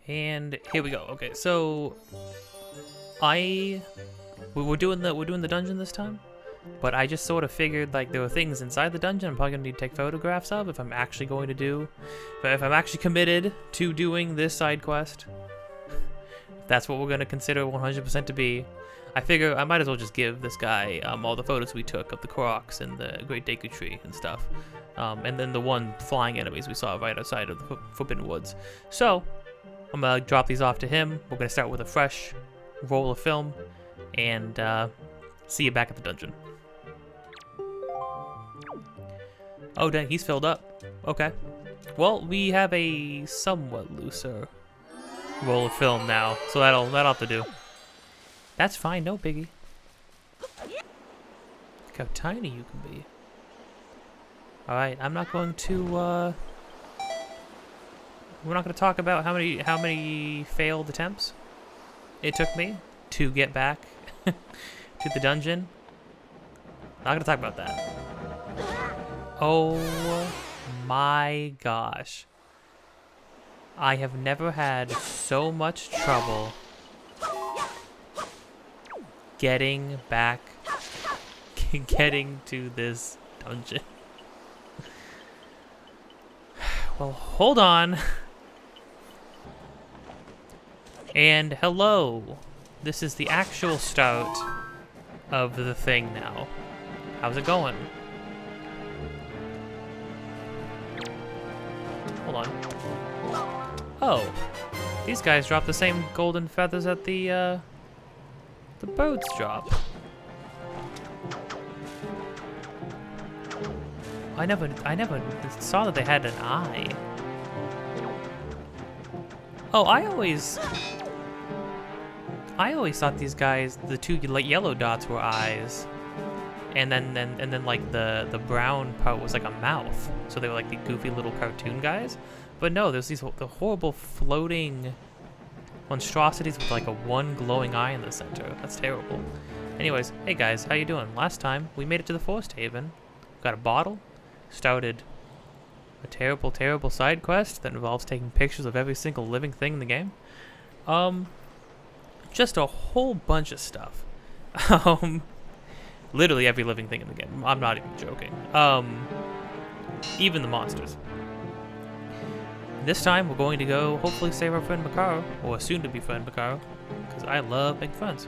And here we go. Okay, so we're doing the dungeon this time, but I just sort of figured like there were things inside the dungeon I'm probably gonna need to take photographs of if I'm actually going to do, if I'm actually committed to doing this side quest. That's what we're gonna consider 100% to be. I figure I might as well just give this guy all the photos we took of the Koroks and the Great Deku Tree and stuff, and then the one flying enemies we saw right outside of the Forbidden Woods. So I'm gonna drop these off to him. We're gonna start with a fresh roll of film, and see you back at the dungeon. Oh dang, he's filled up. Okay. Well, we have a somewhat looser roll of film now, so that'll have to do. That's fine, no biggie. Look how tiny you can be. Alright, I'm not going to we're not gonna talk about how many failed attempts it took me to get back to the dungeon. Not gonna talk about that. Oh my gosh. I have never had so much trouble getting to this dungeon. Well, hold on. And hello. This is the actual start of the thing now. How's it going? Hold on. Oh, these guys drop the same golden feathers that the birds drop. I never saw that they had an eye. Oh, I always thought these guys, the two like yellow dots were eyes, and then like the brown part was like a mouth. So they were like the goofy little cartoon guys. But no, there's the horrible floating monstrosities with like a one glowing eye in the center. That's terrible. Anyways, hey guys, how you doing? Last time we made it to the Forest Haven, got a bottle, started a terrible, terrible side quest that involves taking pictures of every single living thing in the game. Just a whole bunch of stuff. Literally every living thing in the game. I'm not even joking. Even the monsters. This time we're going to go hopefully save our friend Makaro, or soon-to-be friend Makaro, because I love making friends.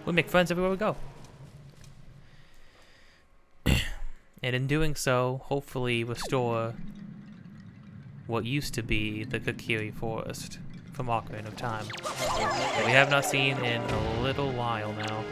We make friends everywhere we go. And in doing so, hopefully restore what used to be the Kakiri Forest from Ocarina of Time, that we have not seen in a little while now.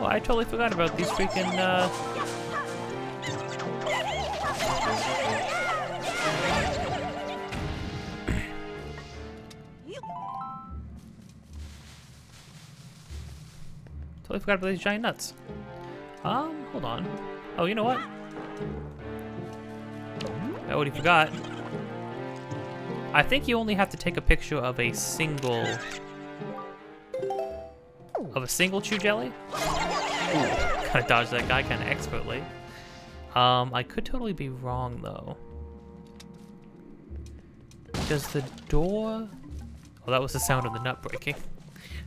Oh, I totally forgot about these freaking, totally forgot about these giant nuts. Hold on. Oh, you know what? I already forgot. I think you only have to take a picture of a single chew jelly. Ooh, kind of dodged that guy kind of expertly. I could totally be wrong though. Does the door? Oh, that was the sound of the nut breaking.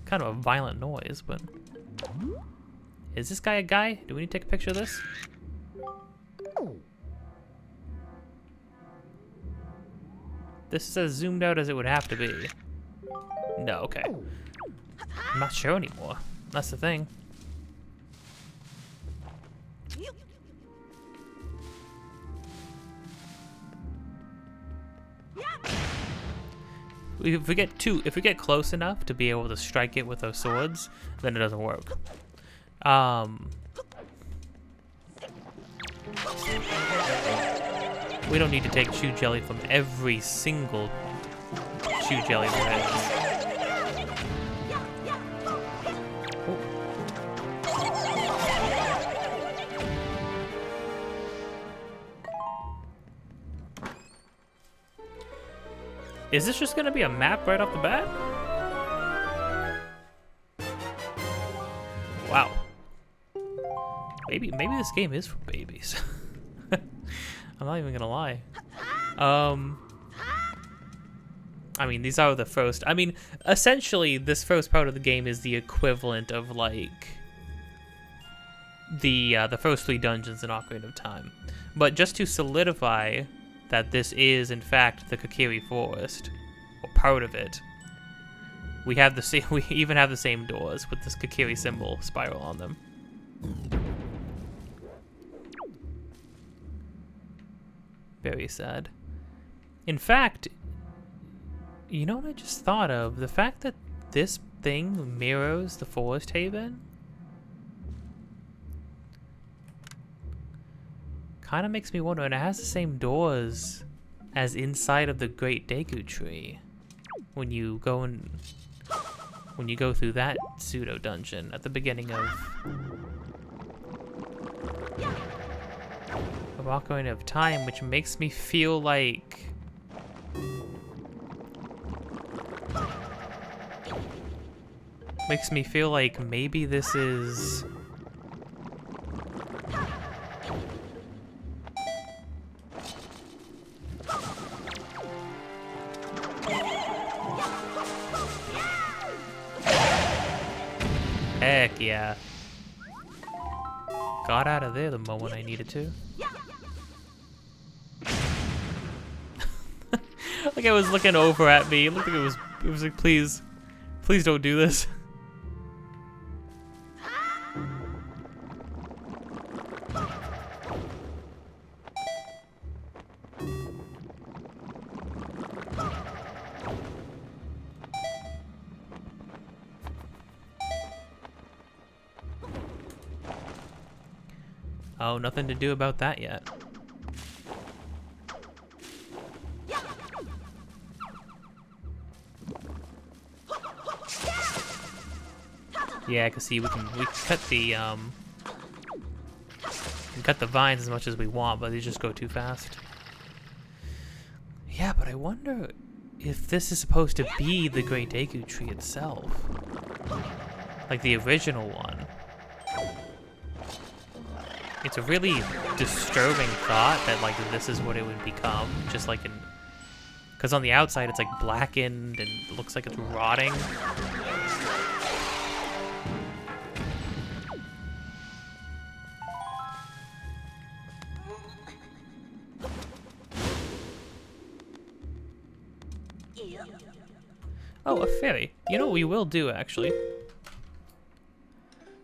Kind of a violent noise, but is this guy a guy? Do we need to take a picture of this? This is as zoomed out as it would have to be. No, okay. I'm not sure anymore. That's the thing. If we get close enough to be able to strike it with our swords, then it doesn't work. We don't need to take chew jelly from every single chew jelly there is. Is this just gonna be a map right off the bat? Wow. Maybe this game is for babies. I'm not even gonna lie. I mean, these are the first. I mean, essentially, this first part of the game is the equivalent of like the first 3 dungeons in Ocarina of Time. But just to solidify that this is in fact the Kokiri Forest, or part of it, we have the same. We even have the same doors with this Kokiri symbol spiral on them. Very sad. In fact, you know what I just thought of? The fact that this thing mirrors the Forest Haven kind of makes me wonder, and it has the same doors as inside of the Great Deku Tree when you go through that pseudo dungeon at the beginning of Ocarina of Time, which makes me feel like maybe this is heck yeah. Got out of there the moment I needed to. Like it was looking over at me. It looked like it was like, please don't do this. Oh, nothing to do about that yet. Yeah, I can see we can cut the vines as much as we want, but they just go too fast. Yeah, but I wonder if this is supposed to be the Great Deku Tree itself, like the original one. It's a really disturbing thought that like this is what it would become, just like in, because on the outside it's like blackened and it looks like it's rotting. Oh, a fairy. You know what we will do, actually?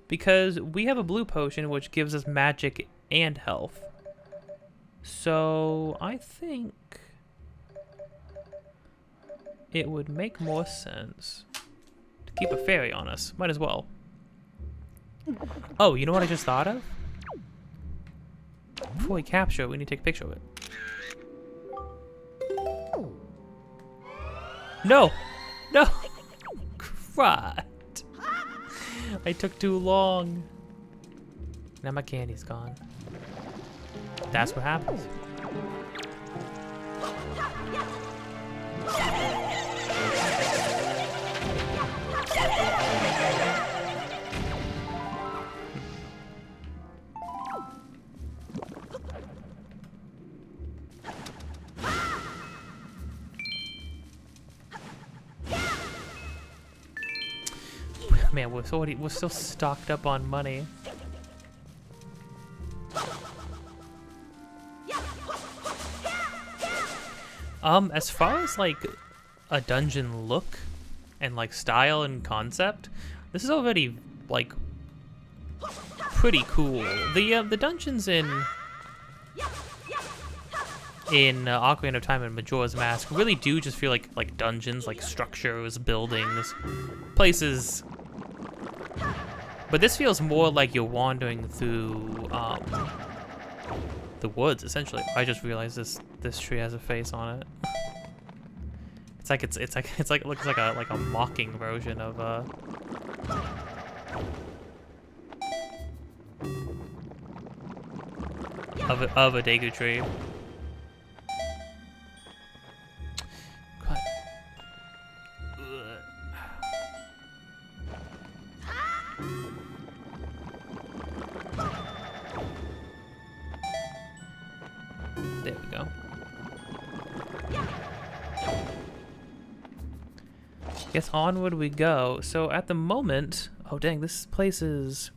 Because we have a blue potion which gives us magic and health. So, I think it would make more sense to keep a fairy on us. Might as well. Oh, you know what I just thought of? Before we capture it, we need to take a picture of it. No! No! Crud! I took too long. Now my candy's gone. That's what happens. Man, we're still stocked up on money. As far as like a dungeon look and like style and concept, this is already like pretty cool. The dungeons in Ocarina of Time and Majora's Mask really do just feel like dungeons, like structures, buildings, places. But this feels more like you're wandering through the woods, essentially. I just realized this tree has a face on it. It looks like a mocking version of a Deku tree. There we go. Guess onward we go. So at the moment, oh dang, this place is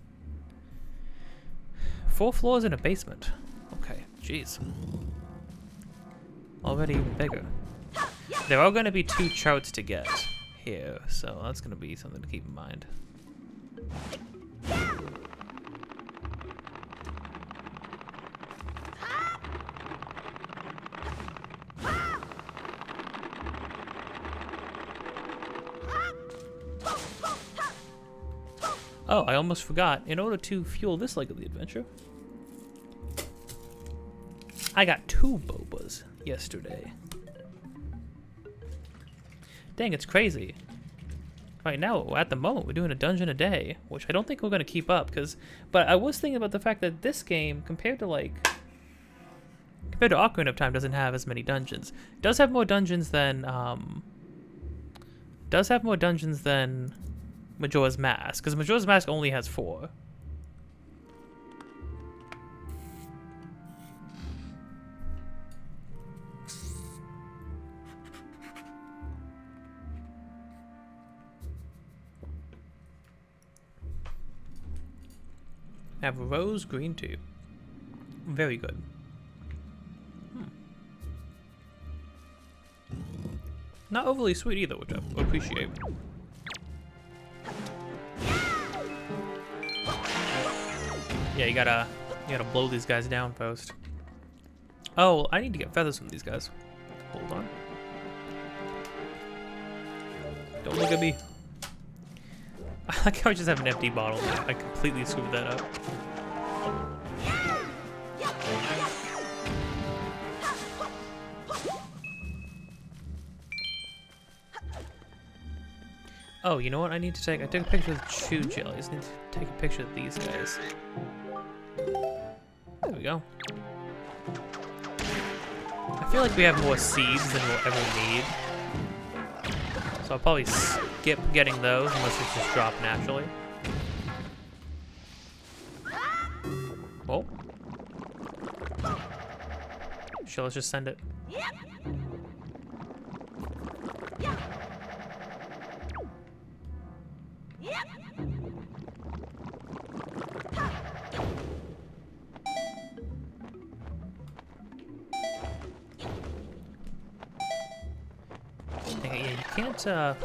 4 floors in a basement. Okay, jeez. Already even bigger. There are going to be 2 charts to get here, so that's going to be something to keep in mind. Oh, I almost forgot. In order to fuel this leg of the adventure, I got 2 bobas yesterday. Dang, it's crazy. Right now, at the moment, we're doing a dungeon a day, which I don't think we're going to keep up, but I was thinking about the fact that this game, compared to Ocarina of Time, doesn't have as many dungeons. It does have more dungeons than, Majora's Mask, because Majora's Mask only has 4. I have rose green tea. Very good. Not overly sweet either, which I appreciate. Yeah, you gotta blow these guys down first. Oh, I need to get feathers from these guys. Hold on. Don't look at me. I like how I just have an empty bottle. I completely screwed that up. Oh, you know what? I took a picture of Chew Jelly. I just need to take a picture of these guys. There we go. I feel like we have more seeds than we'll ever need. So I'll probably skip getting those unless it's just drop naturally. Oh. Sure, let's just send it. Yeah, you can't, I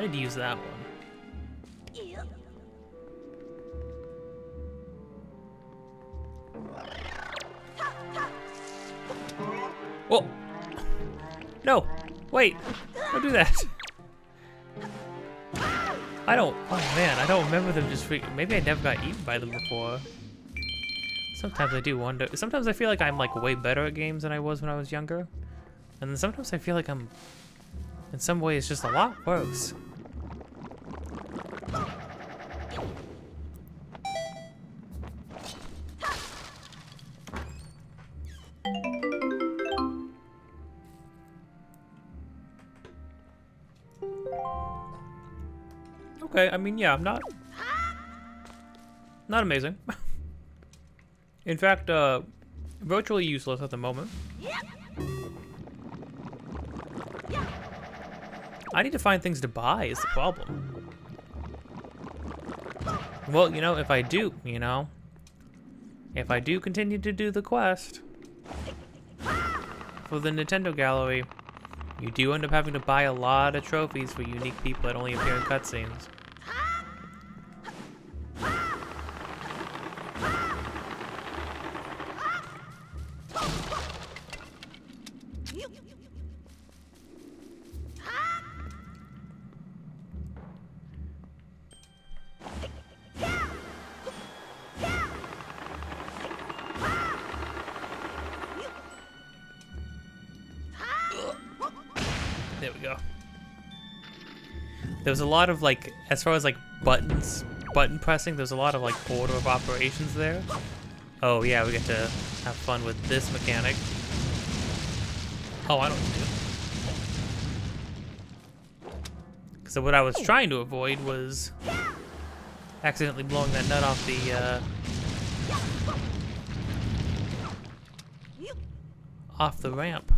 need to use that one. Whoa! No! Wait! Don't do that! Oh man, I don't remember them just maybe I never got eaten by them before. Sometimes I do wonder. Sometimes I feel like I'm like way better at games than I was when I was younger. And then sometimes I feel like I'm, in some ways, just a lot worse. Okay, I mean, yeah, I'm not amazing. In fact, virtually useless at the moment. I need to find things to buy is the problem. Well, if I do continue to do the quest for the Nintendo Gallery, you do end up having to buy a lot of trophies for unique people that only appear in cutscenes. There we go. There was a lot of as far as button pressing, there's a lot of order of operations there. Oh yeah, we get to have fun with this mechanic. Oh, I don't need to. So what I was trying to avoid was accidentally blowing that nut off the off the ramp.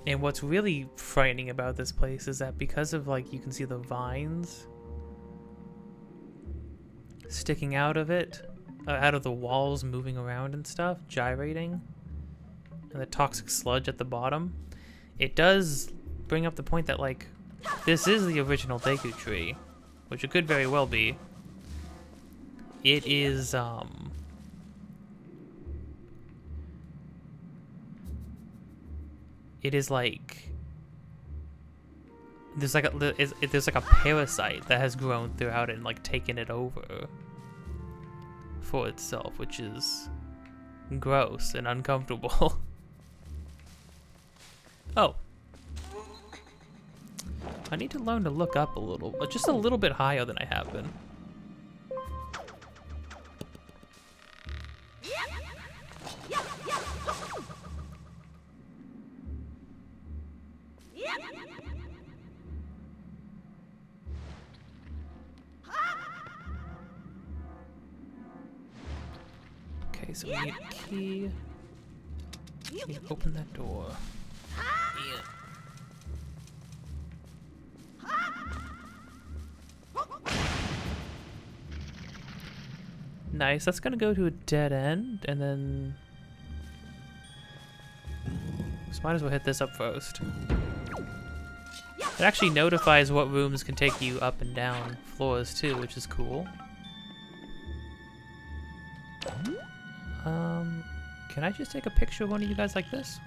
And what's really frightening about this place is that because of, like, you can see the vines sticking out of it, out of the walls, moving around and stuff, gyrating, and the toxic sludge at the bottom, it does bring up the point that, like, this is the original Deku tree, which it could very well be. It is, it is like there's like a parasite that has grown throughout it and like taken it over for itself, which is gross and uncomfortable. Oh, I need to learn to look up a little, just a little bit higher than I have been. Okay, so we need a key. We need to open that door. Yeah. Nice, that's gonna go to a dead end, and then... just might as well hit this up first. It actually notifies what rooms can take you up and down floors too, which is cool. Can I just take a picture of one of you guys like this?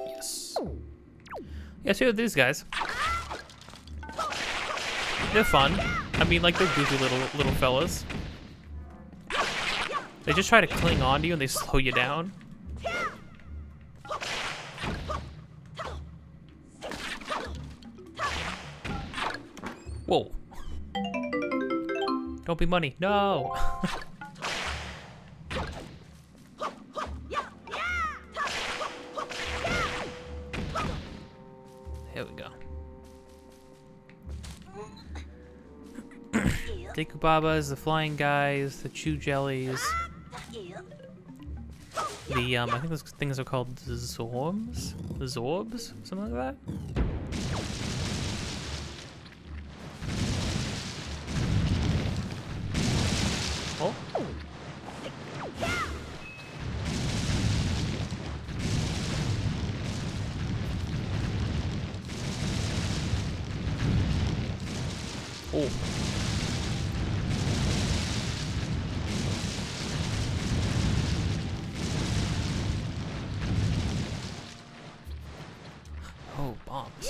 Yes. Yes, here are these guys. They're fun. I mean, like, they're goofy little fellas. They just try to cling on to you and they slow you down. Whoa. Don't be money. No. Here we go. Deku Babas, the flying guys, the chew jellies. The I think those things are called Zorbs? Zorbs? Something like that? Oh. Oh. Oh, bombs.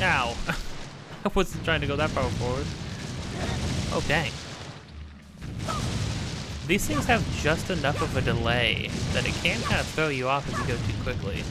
Ow. I wasn't trying to go that far forward. Oh, dang. These things have just enough of a delay that it can kind of throw you off if you go too quickly.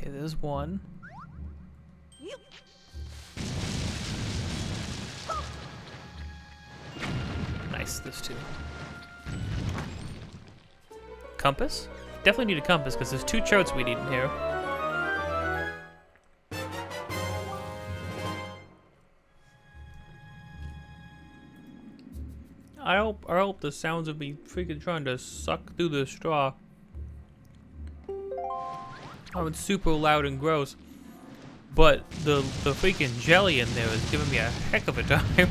There's one. Nice, there's two. Compass? Definitely need a compass because there's two charts we need in here. I hope the sounds of me freaking trying to suck through the straw. Oh, it's super loud and gross, but the freaking jelly in there is giving me a heck of a time.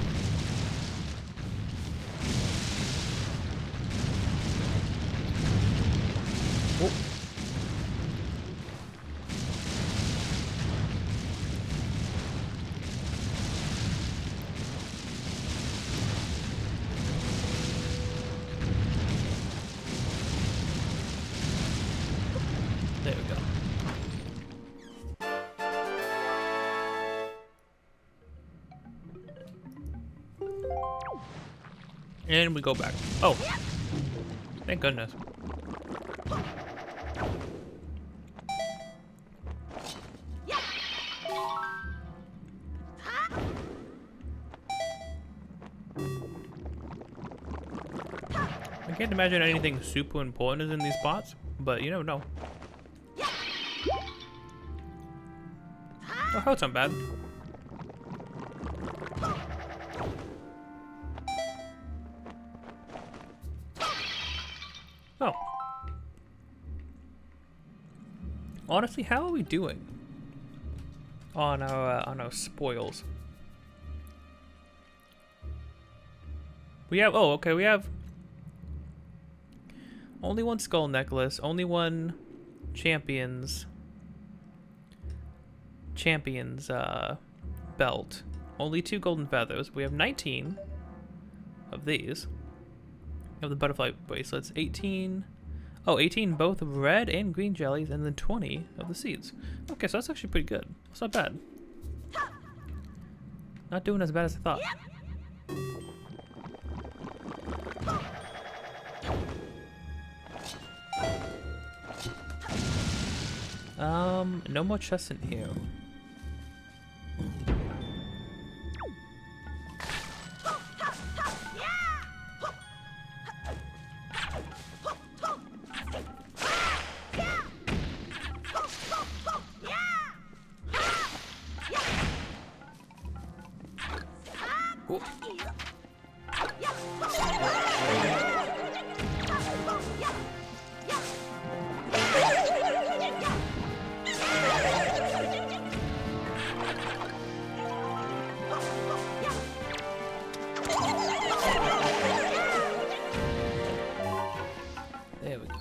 Oh. There we go. And we go back. Oh. Thank goodness. I can't imagine anything super important is in these spots, but you never know. Oh, that's not bad. Oh. Honestly, how are we doing on our spoils? We have, oh, okay, we have only one skull necklace, only one champions belt, only 2 golden feathers. We have 19 of these. We have the butterfly bracelets, 18. Oh, 18 both red and green jellies, and then 20 of the seeds. Okay, so that's actually pretty good. That's not bad. Not doing as bad as I thought. No more chests in here. There we go.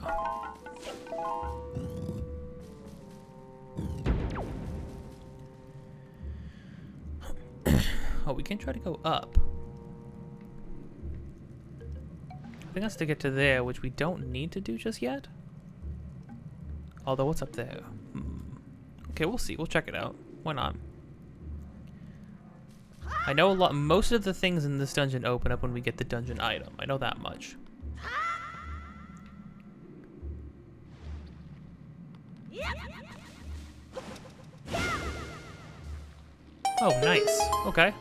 Oh, we can try to go up. I think that's to get to there, which we don't need to do just yet. Although, what's up there? Okay, we'll see. We'll check it out. Why not? I know most of the things in this dungeon open up when we get the dungeon item. I know that much. Oh, nice. Okay.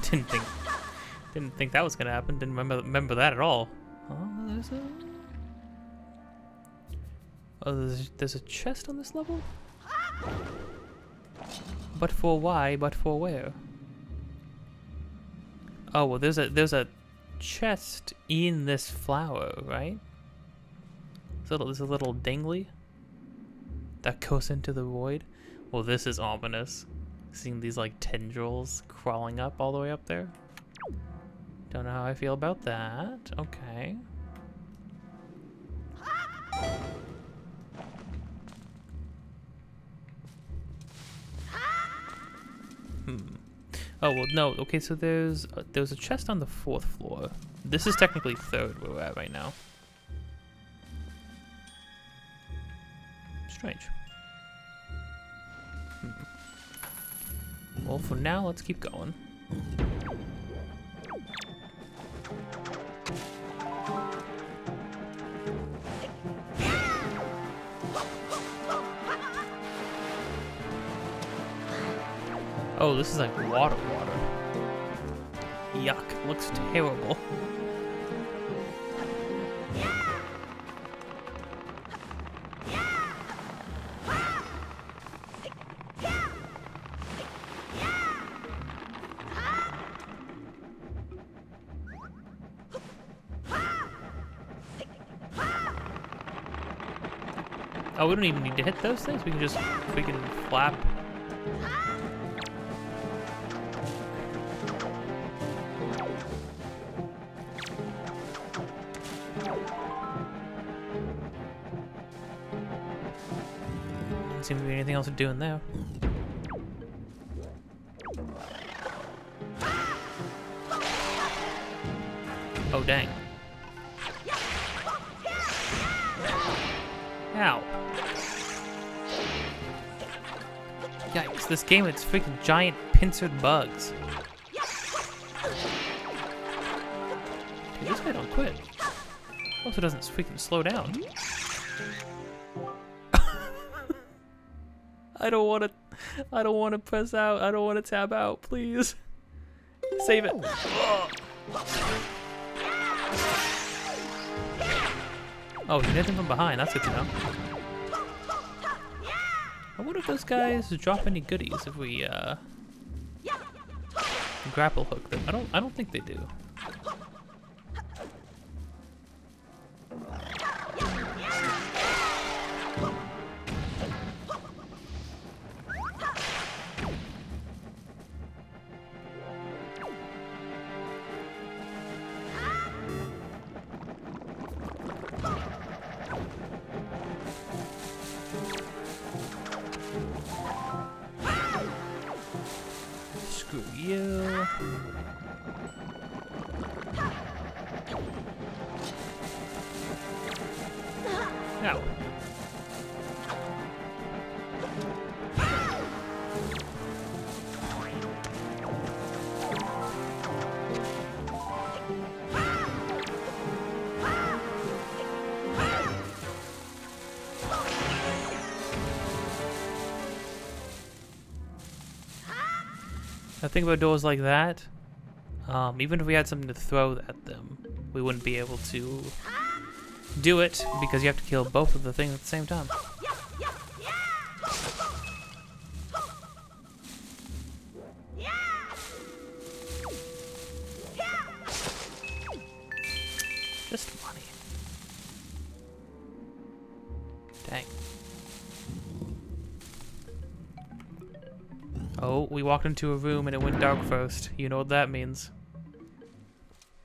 Didn't think that was gonna happen. Didn't remember that at all. There's a chest on this level? But for why? But for where? Oh, well, there's a chest in this flower, right? There's a little dingly that goes into the void. Well, this is ominous. Seeing these like tendrils crawling up all the way up there. Don't know how I feel about that. Okay. Oh, well, no. Okay, so there's a chest on the 4th floor. This is technically 3rd where we're at right now. Strange. Well, for now, let's keep going. Oh, this is like water. Yuck, looks terrible. Oh, we don't even need to hit those things. We can just freaking flap. Doesn't seem to be anything else to do in there. Oh, dang. Ow. Yikes, this game, it's freaking giant pincered bugs. this guy don't quit. Also doesn't freaking slow down. I don't want to press out. I don't want to tab out, please. Save it. Oh, he hit him from behind. That's good to know. I wonder if those guys drop any goodies if we grapple hook them. I don't think they do. Screw you. Ow. The thing about doors like that, even if we had something to throw at them, we wouldn't be able to do it because you have to kill both of the things at the same time. Just money. Dang. Oh, we walked into a room and it went dark first. You know what that means.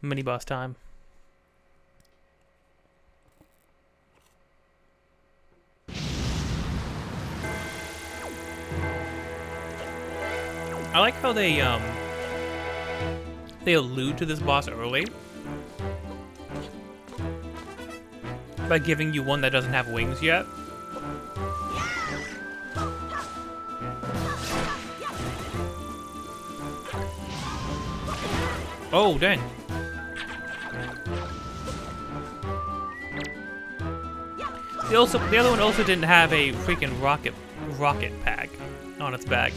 Mini boss time. I like how they allude to this boss early by giving you one that doesn't have wings yet. Oh, dang. The other one also didn't have a freaking rocket pack on its back.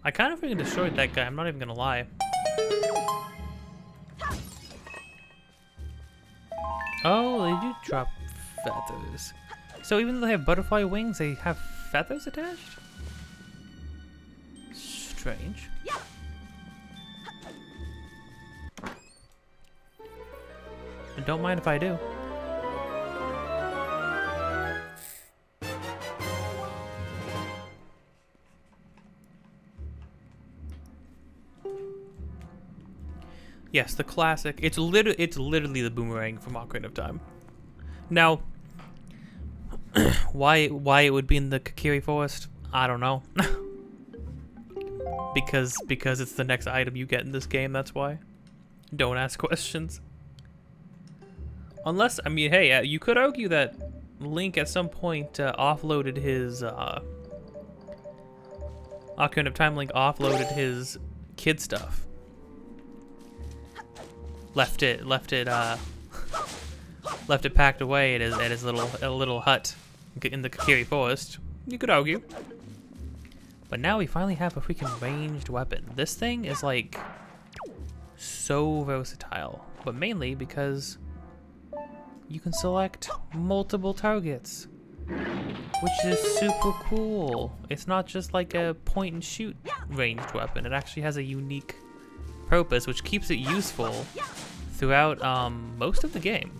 I kind of freaking destroyed that guy, I'm not even gonna lie. Oh, they do drop feathers. So even though they have butterfly wings, they have feathers attached? Strange. And don't mind if I do. Yes, the classic. It's literally the boomerang from Ocarina of Time. Now, why it would be in the Kakiri Forest, I don't know. because it's the next item you get in this game, that's why. Don't ask questions. Unless, I mean, hey, you could argue that Link at some point offloaded his Ocarina of Time Link offloaded his kid stuff. Left it packed away at his little hut in the Kakiri Forest. You could argue. But now we finally have a freaking ranged weapon. This thing is like so versatile, but mainly because you can select multiple targets, which is super cool. It's not just like a point and shoot ranged weapon. It actually has a unique purpose, which keeps it useful throughout most of the game.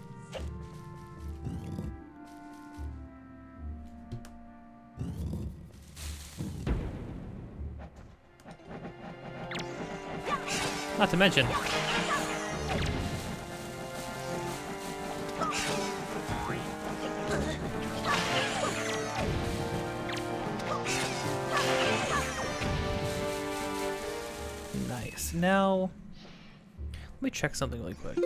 Not to mention, nice. Now, let me check something really quick.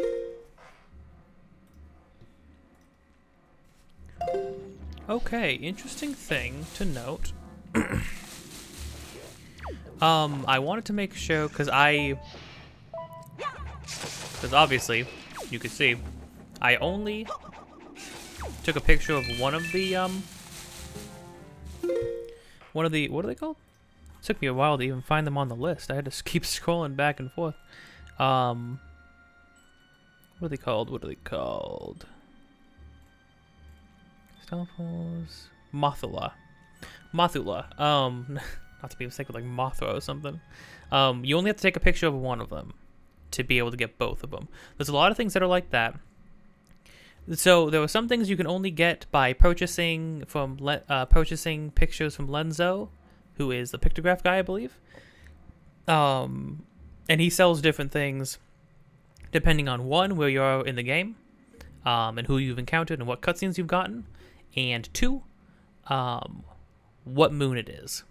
Okay, interesting thing to note. I wanted to make sure, because obviously, you could see, I only took a picture of one of the, what are they called? It took me a while to even find them on the list. I had to keep scrolling back and forth. What are they called? Stalfos. Mothula. Not to be mistaken with like Mothra or something. You only have to take a picture of one of them to be able to get both of them. There's a lot of things that are like that. So there were some things you can only get by purchasing pictures from Lenzo, who is the pictograph guy, I believe. And he sells different things depending on one, where you are in the game, and who you've encountered and what cutscenes you've gotten, and two, what moon it is.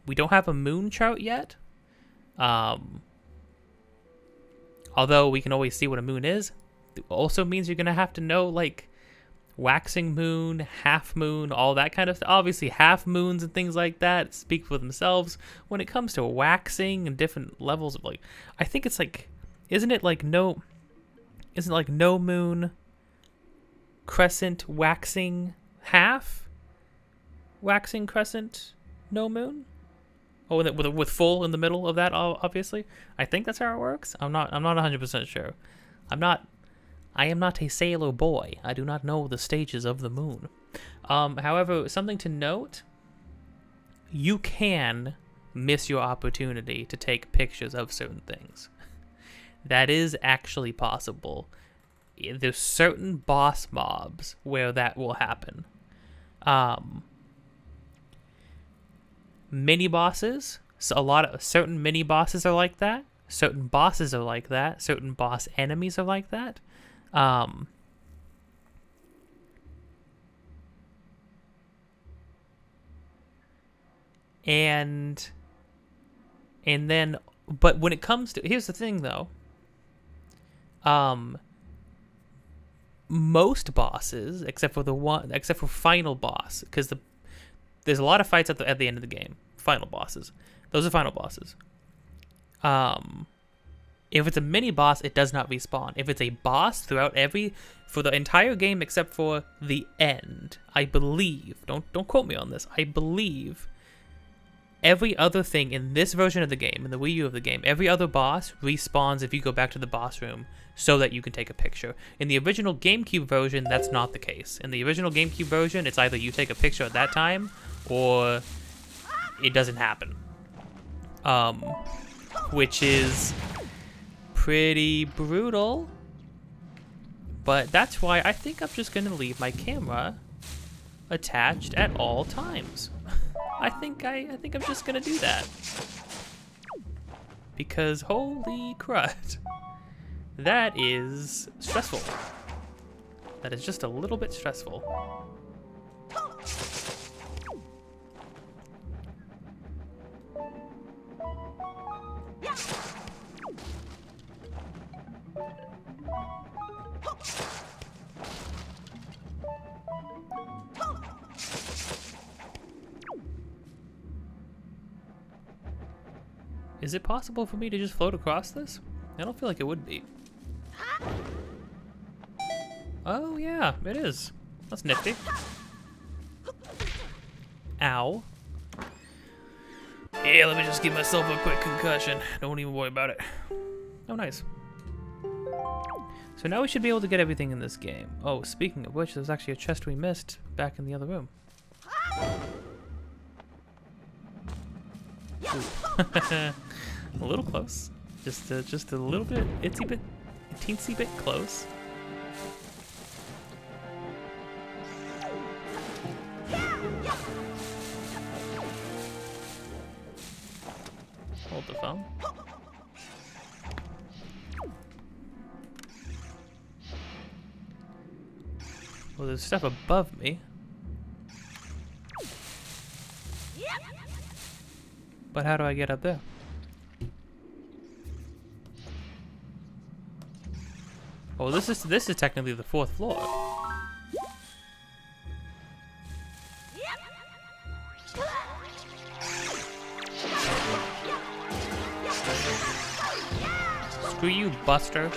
We don't have a moon chart yet, although we can always see what a moon is. It also means you're going to have to know, like, waxing moon, half moon, all that kind of stuff. Obviously, half moons and things like that speak for themselves. When it comes to waxing and different levels of, like, I think it's like, isn't it like no moon, crescent, waxing, half, waxing, crescent, no moon? Oh, with full in the middle of that, obviously. I think that's how it works. I'm not 100% sure. I am not a sailor boy. I do not know the stages of the moon. However, something to note, you can miss your opportunity to take pictures of certain things. That is actually possible. There's certain boss mobs where that will happen. Mini bosses, so certain mini bosses are like that. Certain bosses are like that. Certain boss enemies are like that. And then, but when it comes to, here's the thing though. Most bosses, except for final boss, because there's a lot of fights at the end of the game. Final bosses. Those are final bosses. If it's a mini boss, it does not respawn. If it's a boss for the entire game except for the end, I believe, don't quote me on this, I believe every other thing in this version of the game, in the Wii U of the game, every other boss respawns if you go back to the boss room so that you can take a picture. In the original GameCube version, that's not the case. In the original GameCube version, it's either you take a picture at that time or it doesn't happen. Which is pretty brutal, but that's why I think I'm just gonna leave my camera attached at all times. I think I'm just gonna do that, because holy crud, that is stressful. That is just a little bit stressful. Is it possible for me to just float across this? I don't feel like it would be. Oh yeah, it is. That's nifty. Ow. Yeah, let me just give myself a quick concussion. Don't even worry about it. Oh, nice. So now we should be able to get everything in this game. Oh, speaking of which, there's actually a chest we missed back in the other room. A little close. Just a little bit, teensy bit close. Hold the phone. Well, there's stuff above me. But how do I get up there? Oh, this is technically the 4th floor. Screw you, Buster.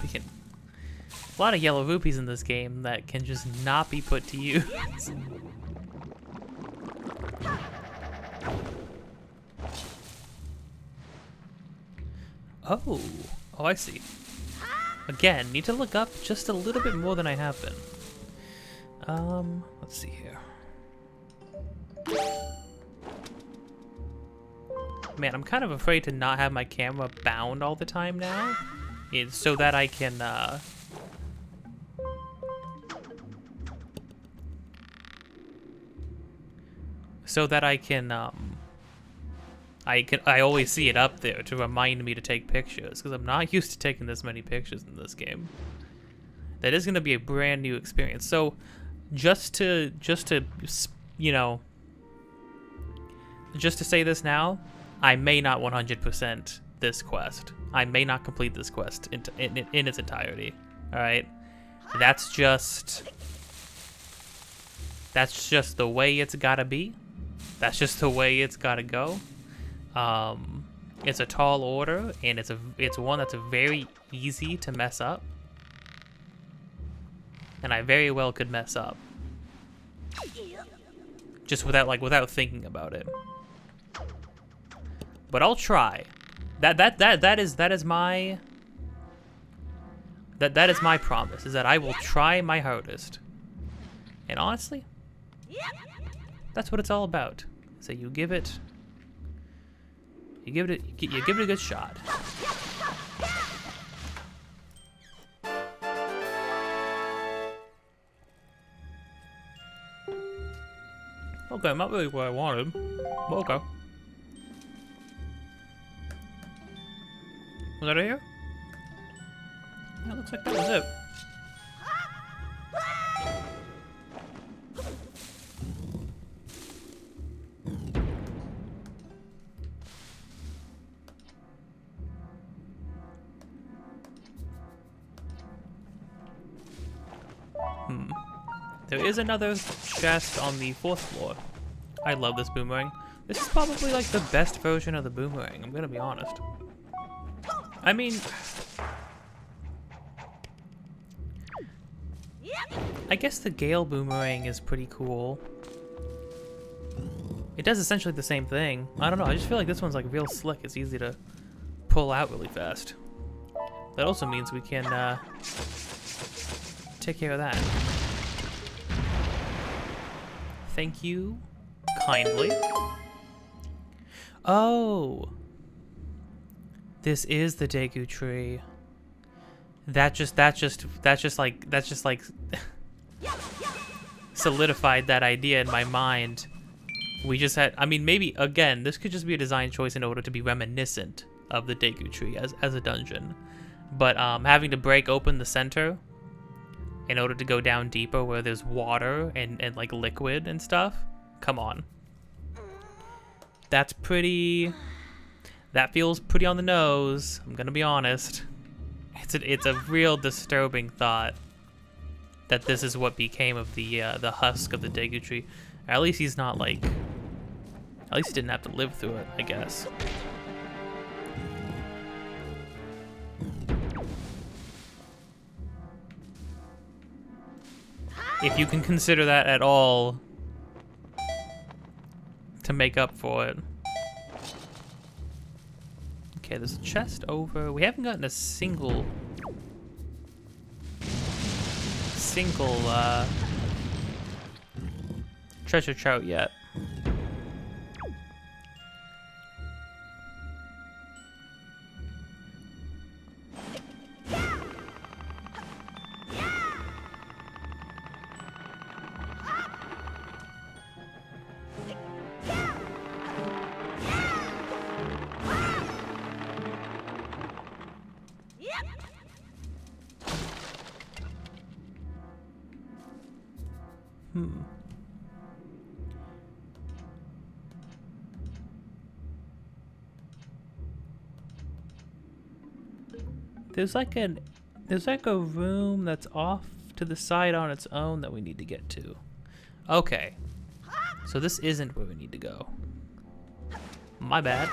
Freaking a lot of yellow rupees in this game that can just not be put to use. Oh, I see. Again, need to look up just a little bit more than I have been. Let's see here. Man, I'm kind of afraid to not have my camera bound all the time now. It's so that I can, I always see it up there to remind me to take pictures, because I'm not used to taking this many pictures in this game. That is going to be a brand new experience. So, just to you know, just to say this now, I may not 100% this quest. I may not complete this quest in its entirety. All right, that's just the way it's gotta be. That's just the way it's gotta go. It's a tall order, and it's one that's very easy to mess up, and I very well could mess up just without thinking about it. But I'll try. That is my promise, is that I will try my hardest. And honestly, that's what it's all about. So you give it a good shot. Okay, not really what I wanted. But okay. Was that it here? Yeah, looks like that was it. There is another chest on the 4th floor. I love this boomerang. This is probably like the best version of the boomerang, I'm gonna be honest. I mean, I guess the Gale boomerang is pretty cool. It does essentially the same thing. I don't know, I just feel like this one's like real slick. It's easy to pull out really fast. That also means we can take care of that. Thank you kindly. Oh, this is the Daegu tree. That's just like solidified that idea in my mind. We just had, I mean, maybe again, this could just be a design choice in order to be reminiscent of the Daegu tree as a dungeon. But having to break open the center in order to go down deeper where there's water and like liquid and stuff. Come on. That feels pretty on the nose, I'm gonna be honest. It's a real disturbing thought that this is what became of the husk of the Daegu tree. At least he's not like, at least he didn't have to live through it, I guess. If you can consider that at all to make up for it. Okay, there's a chest over. We haven't gotten a single treasure trout yet. There's like a room that's off to the side on its own that we need to get to. Okay. So this isn't where we need to go. My bad.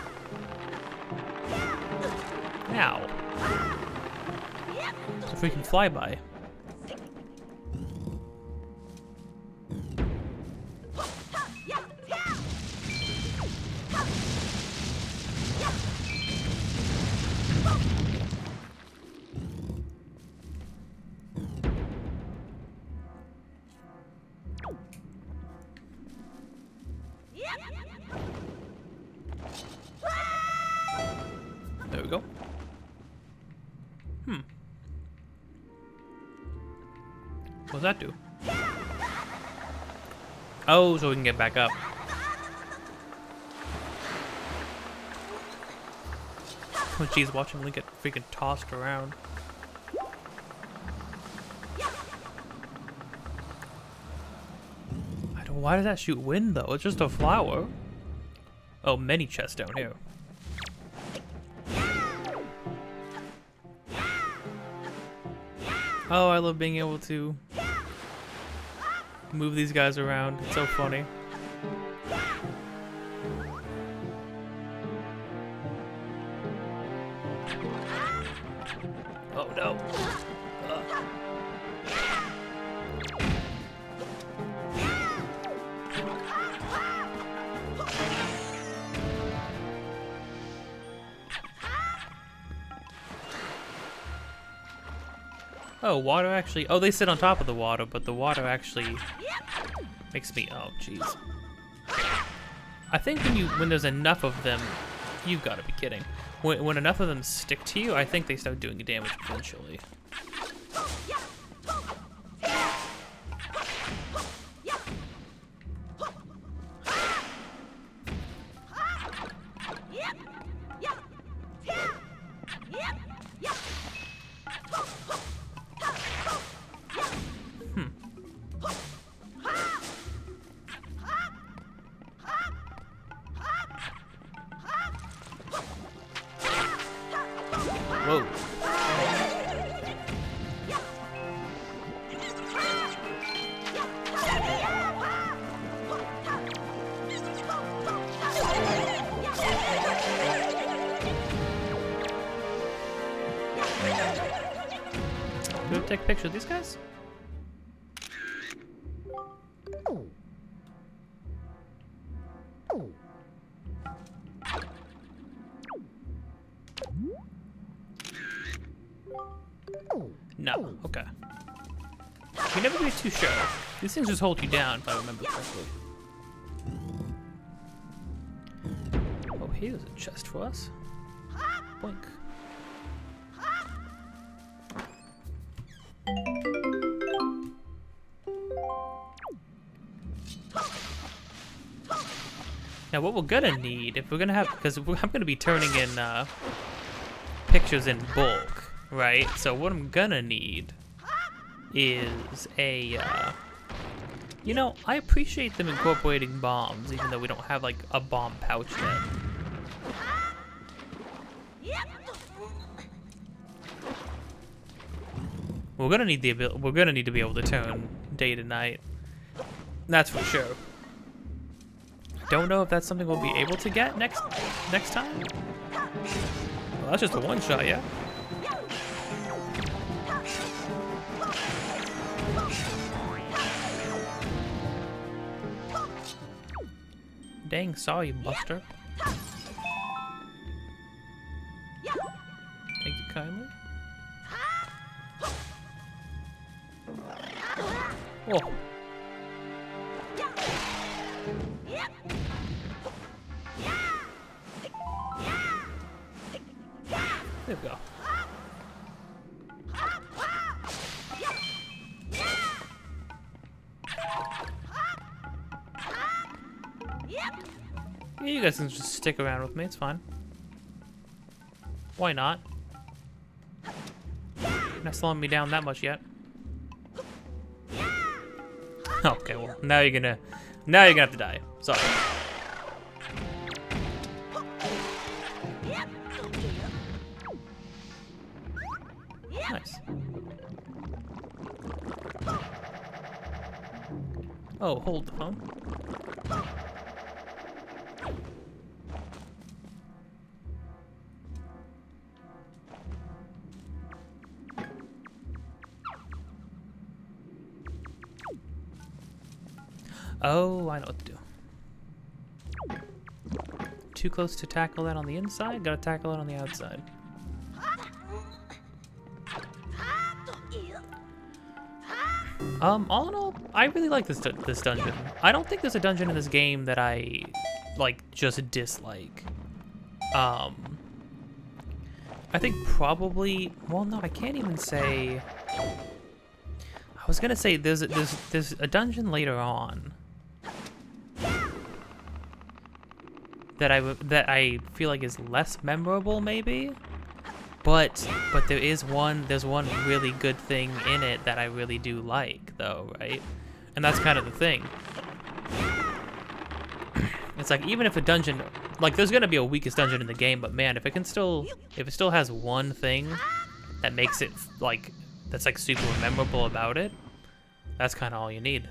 Now. It's a freaking flyby. There we go. What does that do? Oh, so we can get back up. Oh, jeez, watching Link get freaking tossed around. Why does that shoot wind, though? It's just a flower. Oh, many chests down here. Oh, I love being able to move these guys around. It's so funny. Oh, no. Oh, water actually... Oh, they sit on top of the water, but the water actually makes me... Oh, jeez. I think when there's enough of them, you've got to be kidding. When enough of them stick to you, I think they start doing damage eventually. Whoa. Do we take a picture of these guys? No, okay. You never be too sure. These things just hold you down, if I remember correctly. Oh, here's a chest for us. Boink. Now, what we're gonna need, if we're gonna have, because I'm gonna be turning in pictures in bulk, right? So what I'm gonna need is a, you know, I appreciate them incorporating bombs, even though we don't have like a bomb pouch yet. We're gonna need the ability. We're gonna need to be able to turn day to night. That's for sure. Don't know if that's something we'll be able to get next time. Well, that's just a one shot, yeah. Dang, sorry, Buster. Thank you kindly. Whoa. There we go. Yeah, you guys can just stick around with me, it's fine. Why not? You're not slowing me down that much yet. Okay, well, now you're gonna have to die. Sorry. Nice. Oh, hold the phone. Oh, I know what to do. Too close to tackle that on the inside, gotta tackle it on the outside. All in all, I really like this dungeon. I don't think there's a dungeon in this game that I, like, just dislike. I think probably, well, no, I can't even say. I was gonna say there's a dungeon later on that I feel like is less memorable, maybe. But there's one really good thing in it that I really do like, though, right? And that's kind of the thing. It's like, even if a dungeon, like, there's gonna be a weakest dungeon in the game, but man, if it still has one thing that makes it like, that's like super memorable about it, that's kind of all you need.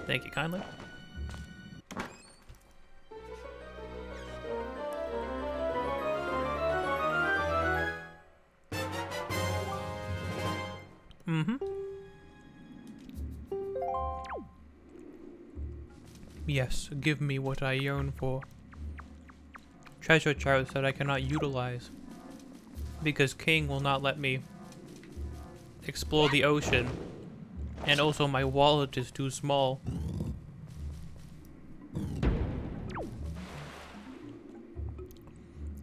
Thank you kindly. Mm-hmm. Yes, give me what I yearn for. Treasure chests that I cannot utilize. Because King will not let me explore the ocean. And also my wallet is too small.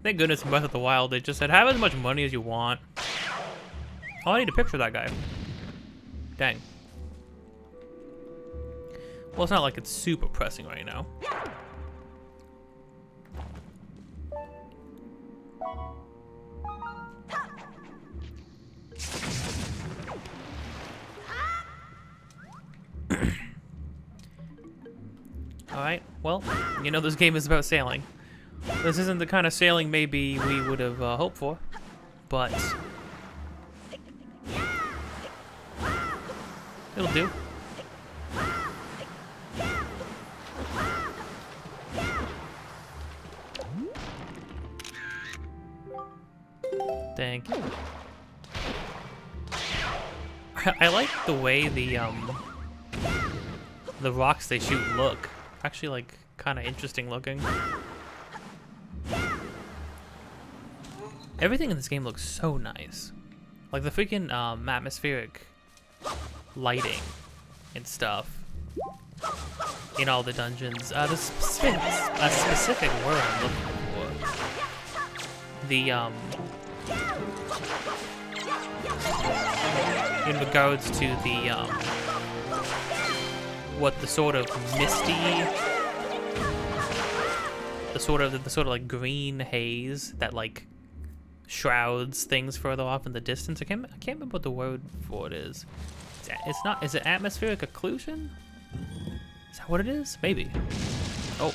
Thank goodness in Breath of the Wild they just said, have as much money as you want. Oh, I need a picture of that guy. Dang. Well, it's not like it's super pressing right now. Alright, well, you know this game is about sailing. This isn't the kind of sailing maybe we would have hoped for, but it'll do. Thank you. I like the way the rocks they shoot look. Actually, like, kind of interesting looking. Everything in this game looks so nice. Like the freaking atmospheric lighting and stuff in all the dungeons. The specific word I'm looking for. The in regards to the what the sort of misty, the sort of like green haze that like shrouds things further off in the distance. I can't remember what the word for it is. It's not. Is it atmospheric occlusion? Is that what it is? Maybe. Oh.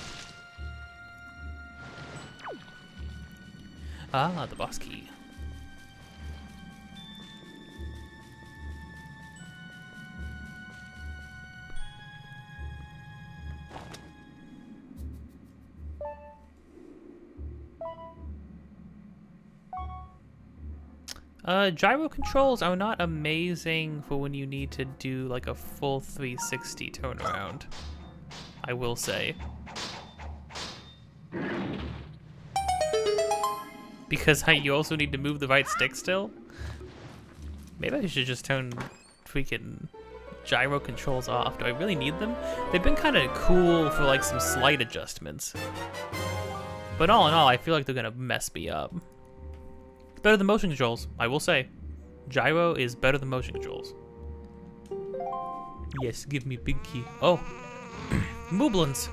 Ah, the boss key. Gyro controls are not amazing for when you need to do like a full 360 turnaround, I will say. Because you also need to move the right stick still. Maybe I should just turn freaking gyro controls off. Do I really need them? They've been kind of cool for like some slight adjustments. But all in all, I feel like they're gonna mess me up. Better than motion controls, I will say. Gyro is better than motion controls. Yes, give me big key. Oh, Mooblins.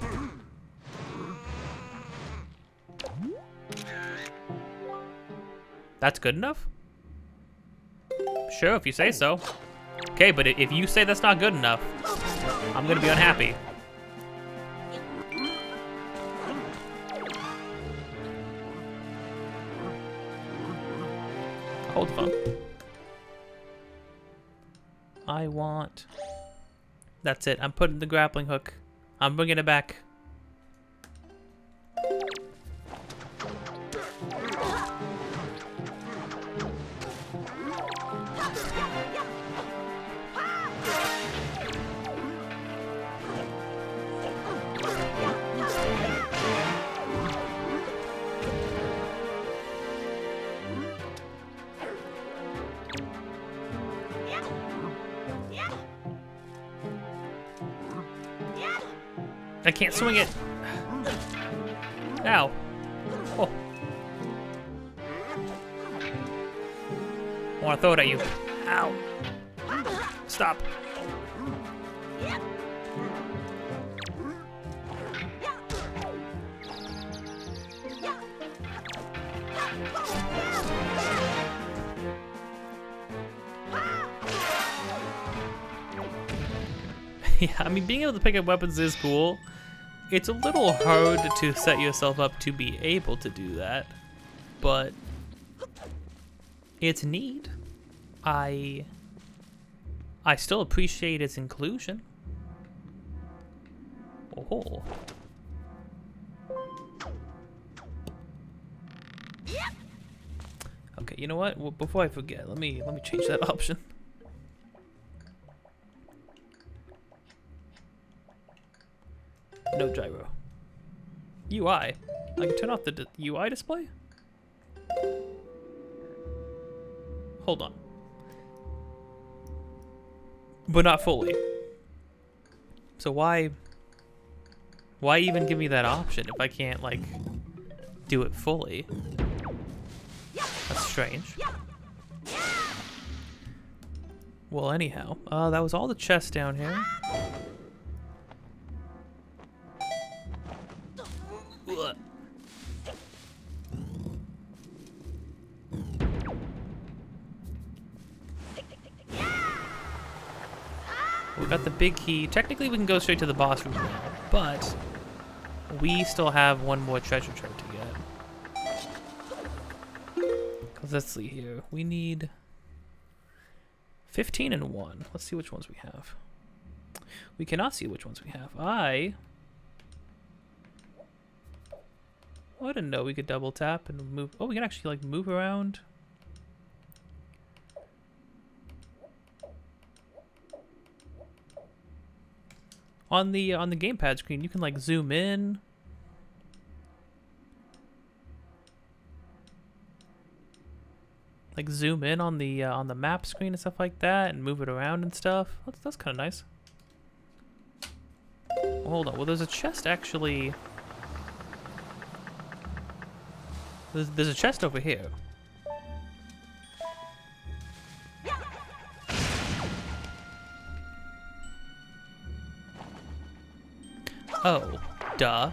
That's good enough? Sure, if you say so. Okay, but if you say that's not good enough, I'm gonna be unhappy. Hold the phone. I want... That's it. I'm putting the grappling hook. I'm bringing it back. I can't swing it. Ow. Oh. I want to throw it at you. Ow. Stop. Yeah, I mean, being able to pick up weapons is cool. It's a little hard to set yourself up to be able to do that, but it's neat. I still appreciate its inclusion. Oh. Okay, you know what? Well, before I forget, let me change that option. No gyro. UI. I can turn off the UI display? Hold on. But not fully. So why even give me that option if I can't, like, do it fully? That's strange. Well, anyhow, that was all the chests down here. We got the big key. Technically, we can go straight to the boss room now, but we still have one more treasure trove to get. Cause let's see here. We need 15 and 1. Let's see which ones we have. We cannot see which ones we have. I didn't know we could double tap and move. Oh, we can actually like move around. On the gamepad screen, you can like zoom in. Like zoom in on the map screen and stuff like that, and move it around and stuff. That's kind of nice. Well, hold on. Well, there's a chest actually. There's a chest over here. Oh, duh.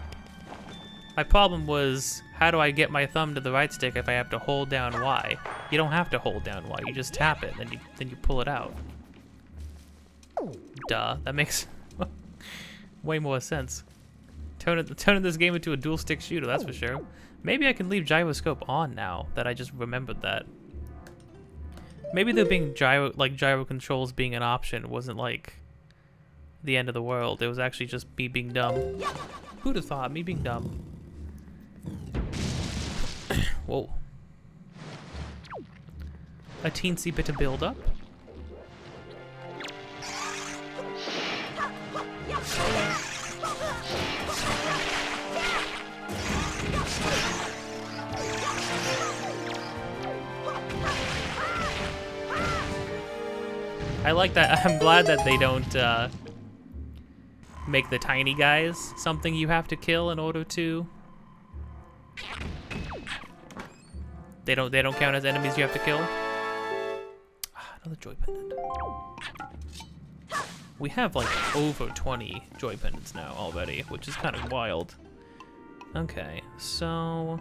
My problem was, how do I get my thumb to the right stick if I have to hold down Y? You don't have to hold down Y, you just tap it, and then you pull it out. Duh, that makes way more sense. Turning this game into a dual stick shooter, that's for sure. Maybe I can leave gyroscope on now that I just remembered that. Maybe there being gyro controls being an option wasn't like the end of the world. It was actually just me being dumb. Who'd have thought? Me being dumb. Whoa. A teensy bit of build up. I like that. I'm glad that they don't make the tiny guys something you have to kill in order to. They don't count as enemies you have to kill. Another joy pendant. We have like over 20 joy pendants now already, which is kind of wild. Okay, so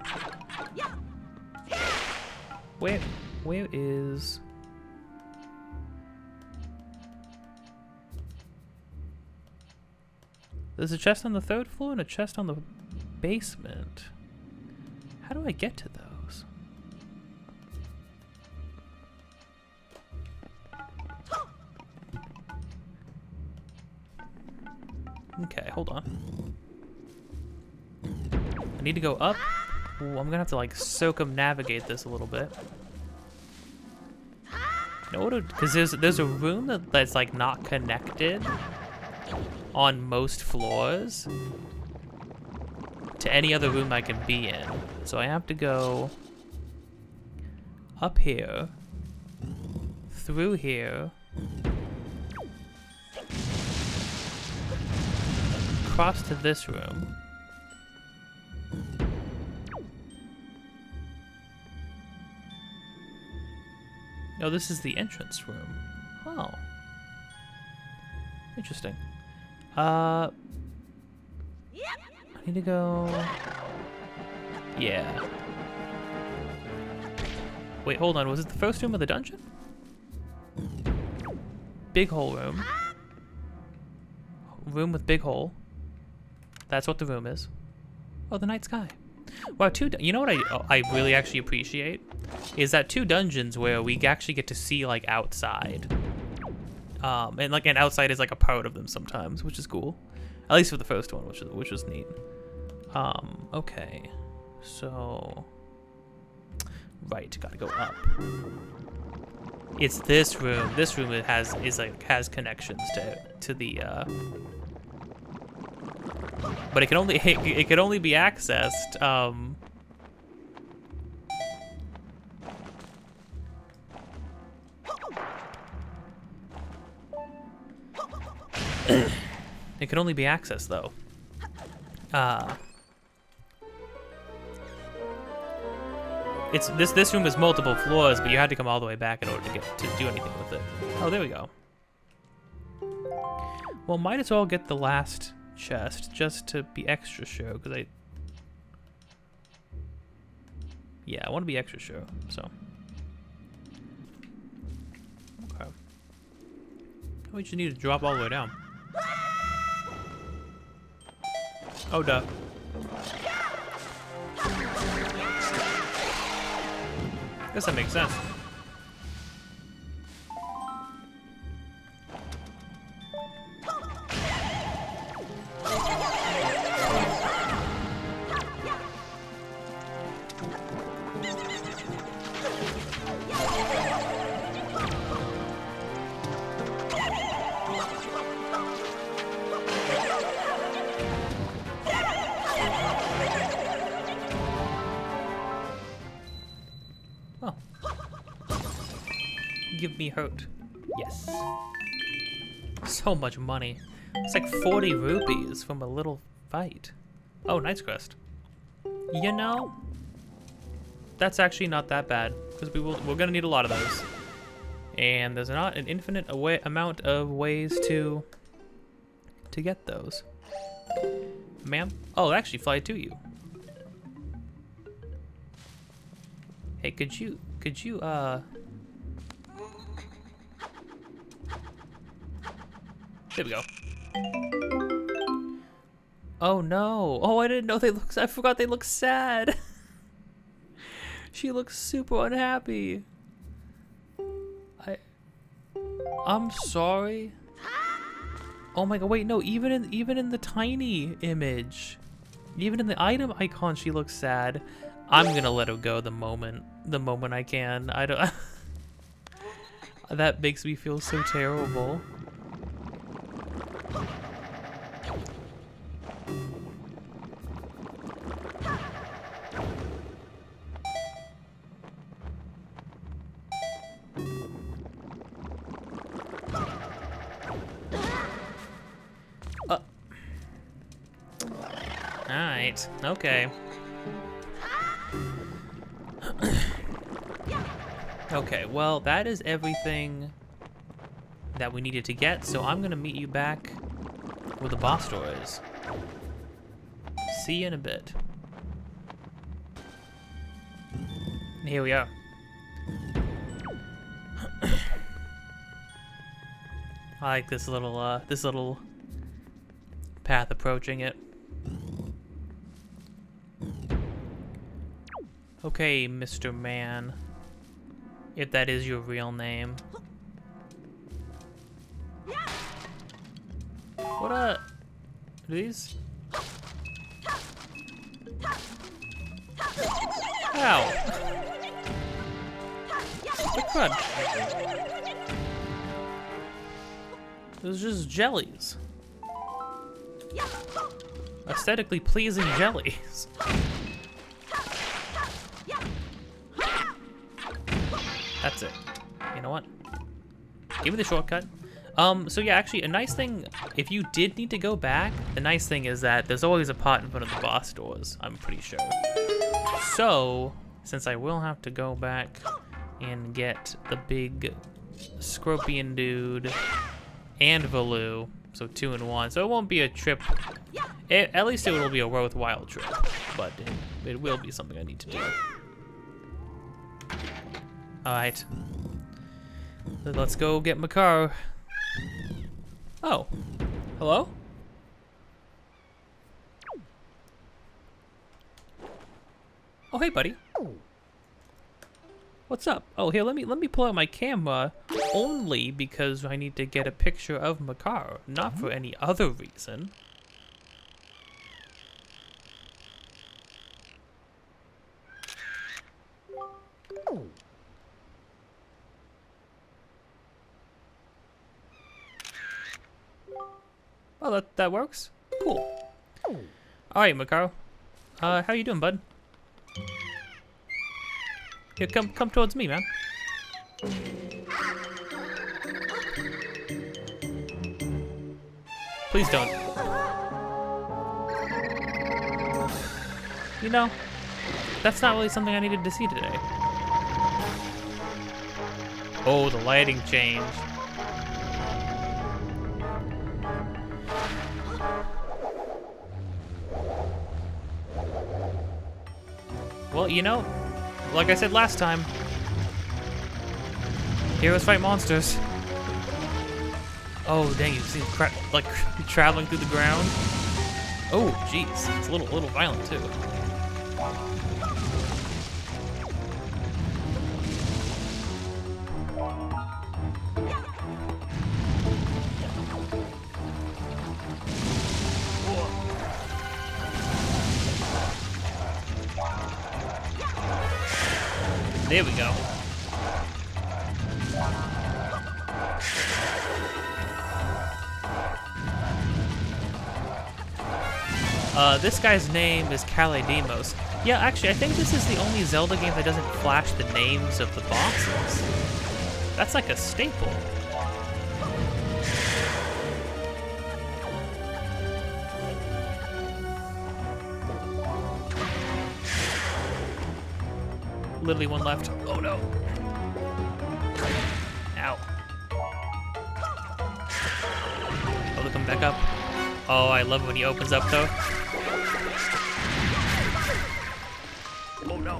where is? There's a chest on the 3rd floor and a chest on the basement. How do I get to those? Okay, hold on. I need to go up. Ooh, I'm gonna have to like circumnavigate this a little bit. In order, because there's a room that's like not connected on most floors to any other room I can be in. So I have to go up here, through here, across to this room. Oh, this is the entrance room. Oh. Interesting. I need to go... Yeah. Wait, hold on. Was it the first room of the dungeon? Big hole room. Room with big hole. That's what the room is. Oh, the night sky. Wow, you know what I really actually appreciate? Is that 2 dungeons where we actually get to see, like, outside. And outside is, like, a part of them sometimes, which is cool. At least for the first one, which was neat. Okay. So... Right, gotta go up. It's this room. This room has connections to the, But it can only be accessed, it can only be accessed though. This room is multiple floors, but you had to come all the way back in order to do anything with it. Oh, there we go. Well, might as well get the last chest just to be extra sure, because I want to be extra sure. So. Okay. We just need to drop all the way down. Oh, duh. Guess that makes sense. Give me hurt. Yes. So much money. It's like 40 rupees from a little fight. Oh, Knight's Crest. You know, that's actually not that bad, because we're gonna need a lot of those. And there's not an infinite amount of ways to get those. Ma'am? Oh, it actually fly to you. Hey, could you there we go. Oh no. Oh, I didn't know I forgot they look sad. She looks super unhappy. I'm sorry. Oh my god, wait, no, even in the tiny image, even in the item icon, she looks sad. I'm gonna let her go the moment I can. I don't that makes me feel so terrible. Alright, okay. Okay, well, that is everything that we needed to get, so I'm gonna meet you back where the boss door is. See you in a bit. Here we are. I like this little path approaching it. Okay, Mr. Man. If that is your real name. What are these? Ow! What crud? Those are just jellies. Aesthetically pleasing jellies. That's it. You know what? Give me the shortcut. So yeah, actually, a nice thing, if you did need to go back, the nice thing is that there's always a pot in front of the boss doors, I'm pretty sure. So, since I will have to go back and get the big Scorpion dude and Valoo, so 2 in 1, so it won't be a trip, at least it will be a worthwhile trip, but it will be something I need to do. Alright, let's go get my car. Oh, hello? Oh, hey, buddy. What's up? Oh, here, let me pull out my camera only because I need to get a picture of my car, not for any other reason. Oh, that works? Cool. Alright, Makaro. How you doing, bud? Here, come towards me, man. Please don't. You know, that's not really something I needed to see today. Oh, the lighting changed. Well, you know, like I said last time, heroes fight monsters. Oh, dang, you see like traveling through the ground? Oh, jeez, it's a little violent too. There we go. This guy's name is Kaledimos. Yeah, actually, I think this is the only Zelda game that doesn't flash the names of the bosses. That's like a staple. Literally one left. Oh no. Ow. Oh, they're coming back up. Oh, I love when he opens up though. Oh no.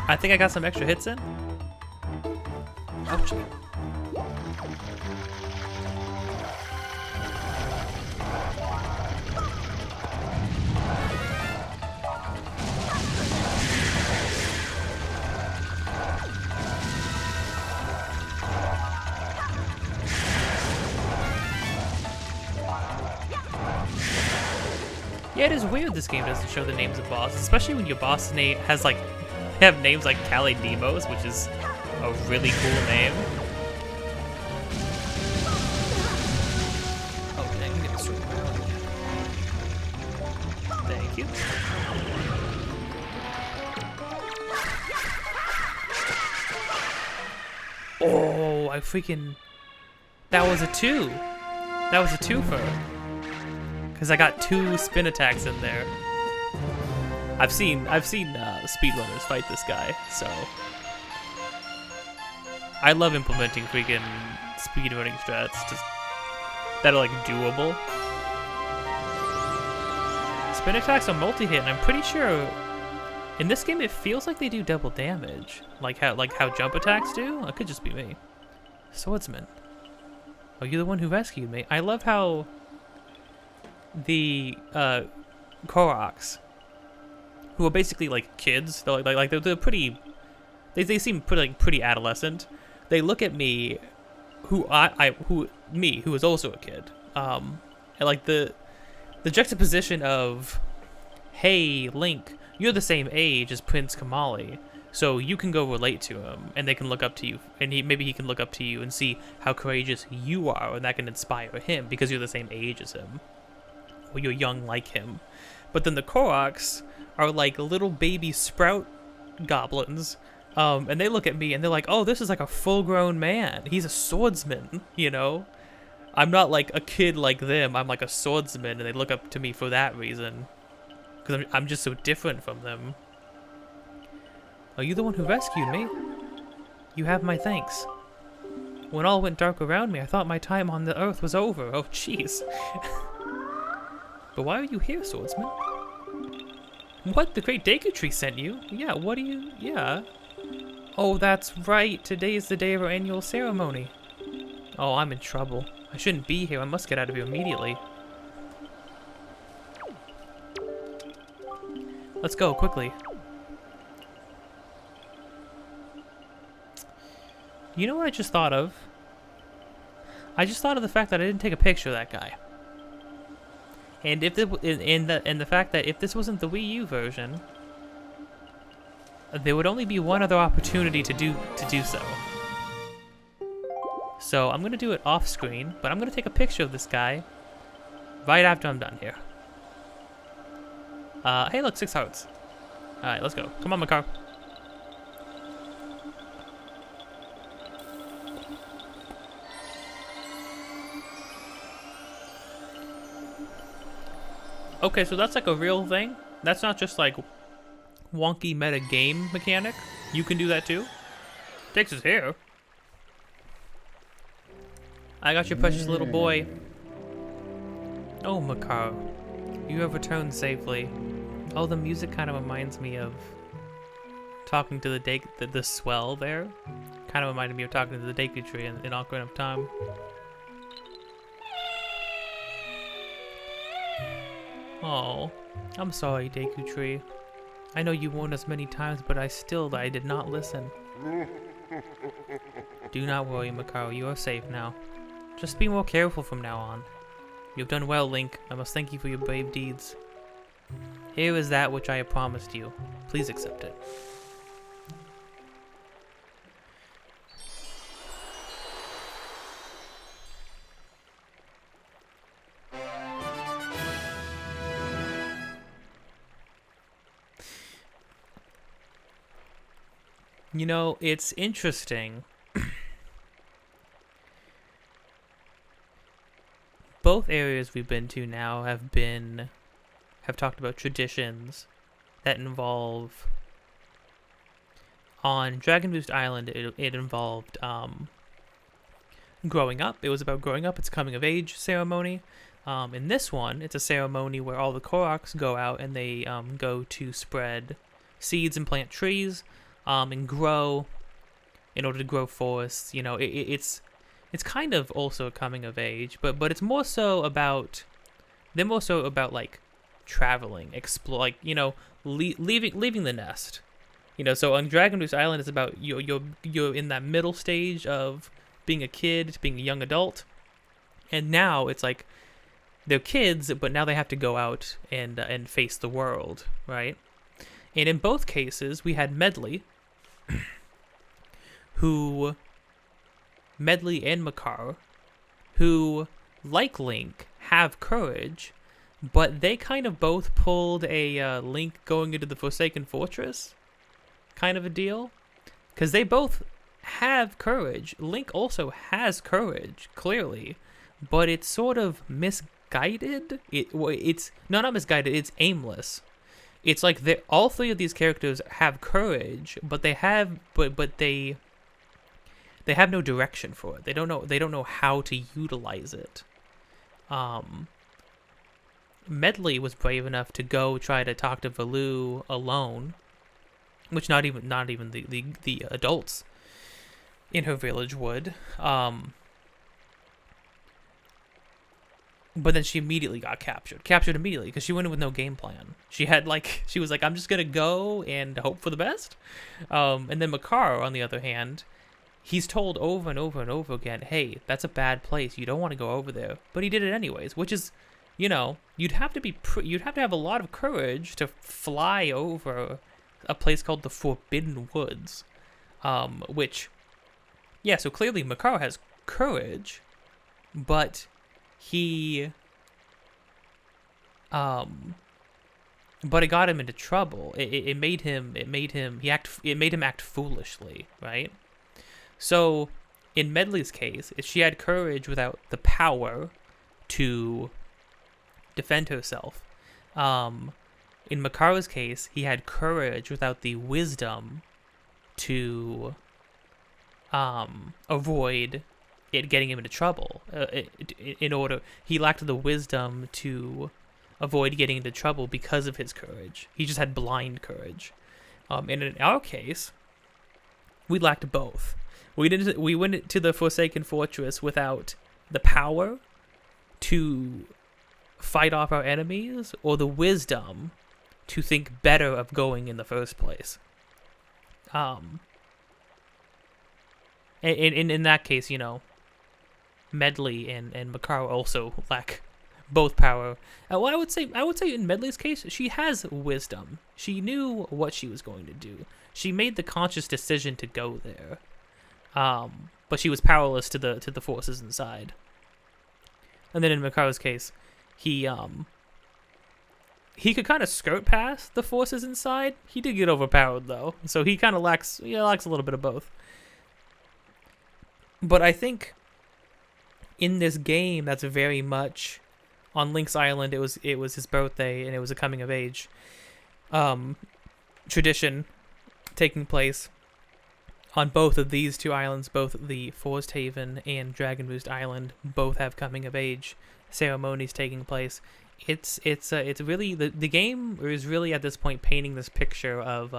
I think I got some extra hits in. Oh, gee. Yeah, it is weird this game doesn't show the names of bosses, especially when your boss name has like have names like Kaledimos, which is a really cool name. Oh, dang, I'm getting straight around. Thank you. Oh, I freaking... That was a 2. That was a 2-fer. Because I got 2 spin attacks in there. I've seen speedrunners fight this guy, so I love implementing freaking speedrunning strats that are like doable. Spin attacks are multi-hit, and I'm pretty sure in this game it feels like they do double damage, like how jump attacks do. It could just be me. Swordsman. Oh, you're the one who rescued me. I love how the Koroks, who are basically like kids. They're pretty. They seem pretty adolescent. They look at me, who is also a kid. And like the juxtaposition of, hey Link, you're the same age as Prince Kamali, so you can go relate to him, and they can look up to you, and maybe he can look up to you and see how courageous you are, and that can inspire him because you're the same age as him, or you're young like him. But then the Koroks are like little baby sprout goblins, and they look at me and they're like, oh, this is like a full-grown man. He's a swordsman, you know? I'm not like a kid like them. I'm like a swordsman, and they look up to me for that reason. Because I'm just so different from them. Are you the one who rescued me? You have my thanks. When all went dark around me, I thought my time on the earth was over. Oh, jeez. But why are you here, swordsman? What? The great Deku Tree sent you? Yeah, what do you... Yeah. Oh, that's right. Today is the day of our annual ceremony. Oh, I'm in trouble. I shouldn't be here. I must get out of here immediately. Let's go, quickly. You know what I just thought of? I just thought of the fact that I didn't take a picture of that guy. And if the fact that if this wasn't the Wii U version, there would only be one other opportunity to do so. So I'm gonna do it off screen, but I'm gonna take a picture of this guy right after I'm done here. Hey, look, 6 hearts. All right, let's go. Come on, Makar. Okay, so that's like a real thing. That's not just like wonky meta game mechanic. You can do that too. Takes his hair. I got your precious little boy. Oh, Makar, you have returned safely. Oh, the music kind of reminds me of talking to the swell there. Kind of reminded me of talking to the Deku Tree in Ocarina of Time. Oh, I'm sorry, Deku Tree. I know you warned us many times, but I did not listen. Do not worry, Makar, you are safe now. Just be more careful from now on. You've done well, Link. I must thank you for your brave deeds. Here is that which I have promised you. Please accept it. You know, it's interesting. Both areas we've been to now have talked about traditions that involve... On Dragon Boost Island, it involved growing up. It was about growing up. It's a coming of age ceremony. In this one, it's a ceremony where all the Koroks go out and they go to spread seeds and plant trees. And grow in order to grow forests. You know, it's kind of also a coming of age, but it's more so about like traveling, explore, like, you know, leaving the nest. You know, so on Dragon Boost Island, it's about you're in that middle stage of being a kid, being a young adult, and now it's like they're kids, but now they have to go out and face the world, right? And in both cases, we had Medley, Medley and Makar, who, like Link, have courage, but they kind of both pulled a Link going into the Forsaken Fortress kind of a deal. Because they both have courage. Link also has courage, clearly, but it's sort of misguided. It's not misguided, it's aimless. It's like all three of these characters have courage, but they have no direction for it. They don't know how to utilize it. Medley was brave enough to go try to talk to Valoo alone, which not even the adults in her village would. But then she immediately got captured immediately because she went in with no game plan. She was like, I'm just gonna go and hope for the best. And then Makar, on the other hand, he's told over and over and over again, hey, that's a bad place. You don't want to go over there. But he did it anyways, which is, you'd have to have a lot of courage to fly over a place called the Forbidden Woods, so clearly Makar has courage, but he, but it got him into trouble. It made him act foolishly, right? So, in Medley's case, she had courage without the power to defend herself. In Makar's case, he had courage without the wisdom to avoid it getting him into trouble. He lacked the wisdom to avoid getting into trouble because of his courage. He just had blind courage. And in our case, we lacked both. We went to the Forsaken Fortress without the power to fight off our enemies or the wisdom to think better of going in the first place. In that case, Medley and Makar also lack both power. Well, I would say in Medley's case, she has wisdom. She knew what she was going to do. She made the conscious decision to go there. But she was powerless to the forces inside. And then in Makar's case, he could kind of skirt past the forces inside. He did get overpowered though, so he kind of lacks a little bit of both. But I think in this game, that's very much on Link's Island. It was his birthday, and it was a coming of age tradition taking place on both of these two islands. Both the Forest Haven and Dragon Roost Island both have coming of age ceremonies taking place. It's really the game is really at this point painting this picture of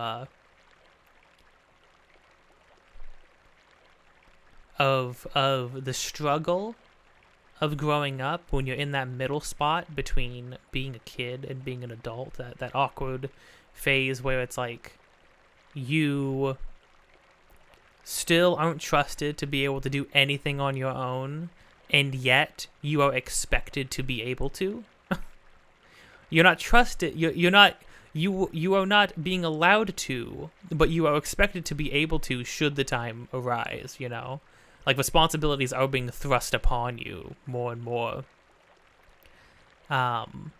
the struggle of growing up when you're in that middle spot between being a kid and being an adult, that awkward phase where it's like you still aren't trusted to be able to do anything on your own, and yet you are expected to be able to. You're not trusted. You are not being allowed to, but you are expected to be able to should the time arise. Like responsibilities are being thrust upon you more and more. And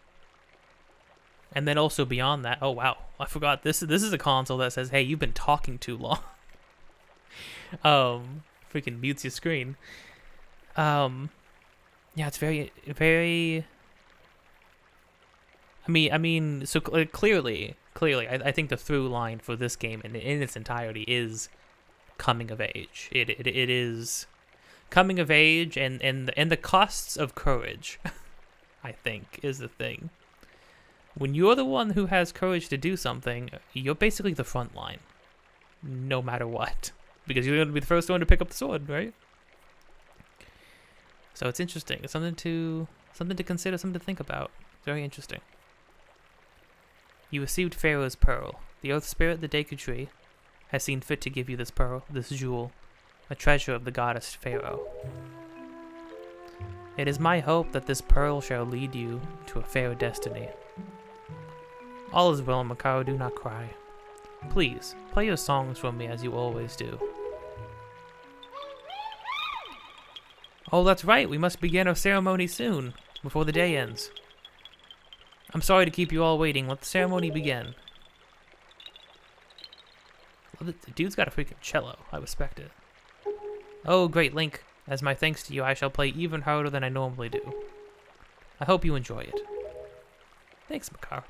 then also beyond that, oh wow, I forgot this is a console that says, hey, you've been talking too long. Freaking mutes your screen. Yeah, it's very, very. I mean, so clearly, I think the through line for this game in its entirety is coming of age. It is coming of age, and the costs of courage, I think, is the thing. When you're the one who has courage to do something, you're basically the front line, no matter what, because you're going to be the first one to pick up the sword, right? So it's interesting. It's something to consider, something to think about. It's very interesting. You received Pharaoh's pearl. The earth spirit, the Deku tree, has seen fit to give you this pearl, this jewel, a treasure of the goddess Pharaoh. It is my hope that this pearl shall lead you to a fair destiny. All is well, Makaro, do not cry. Please, play your songs for me as you always do. Oh, that's right, we must begin our ceremony soon, before the day ends. I'm sorry to keep you all waiting, let the ceremony begin. The dude's got a freaking cello, I respect it. Oh, great, Link. As my thanks to you, I shall play even harder than I normally do. I hope you enjoy it. Thanks, Makar.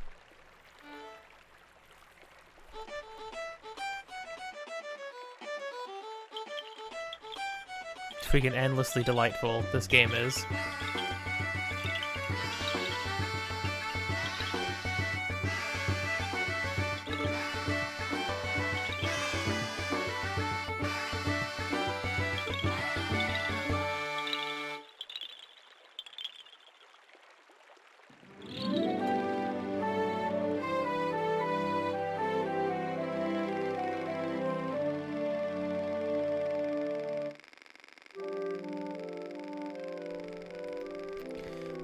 It's freaking endlessly delightful, this game is.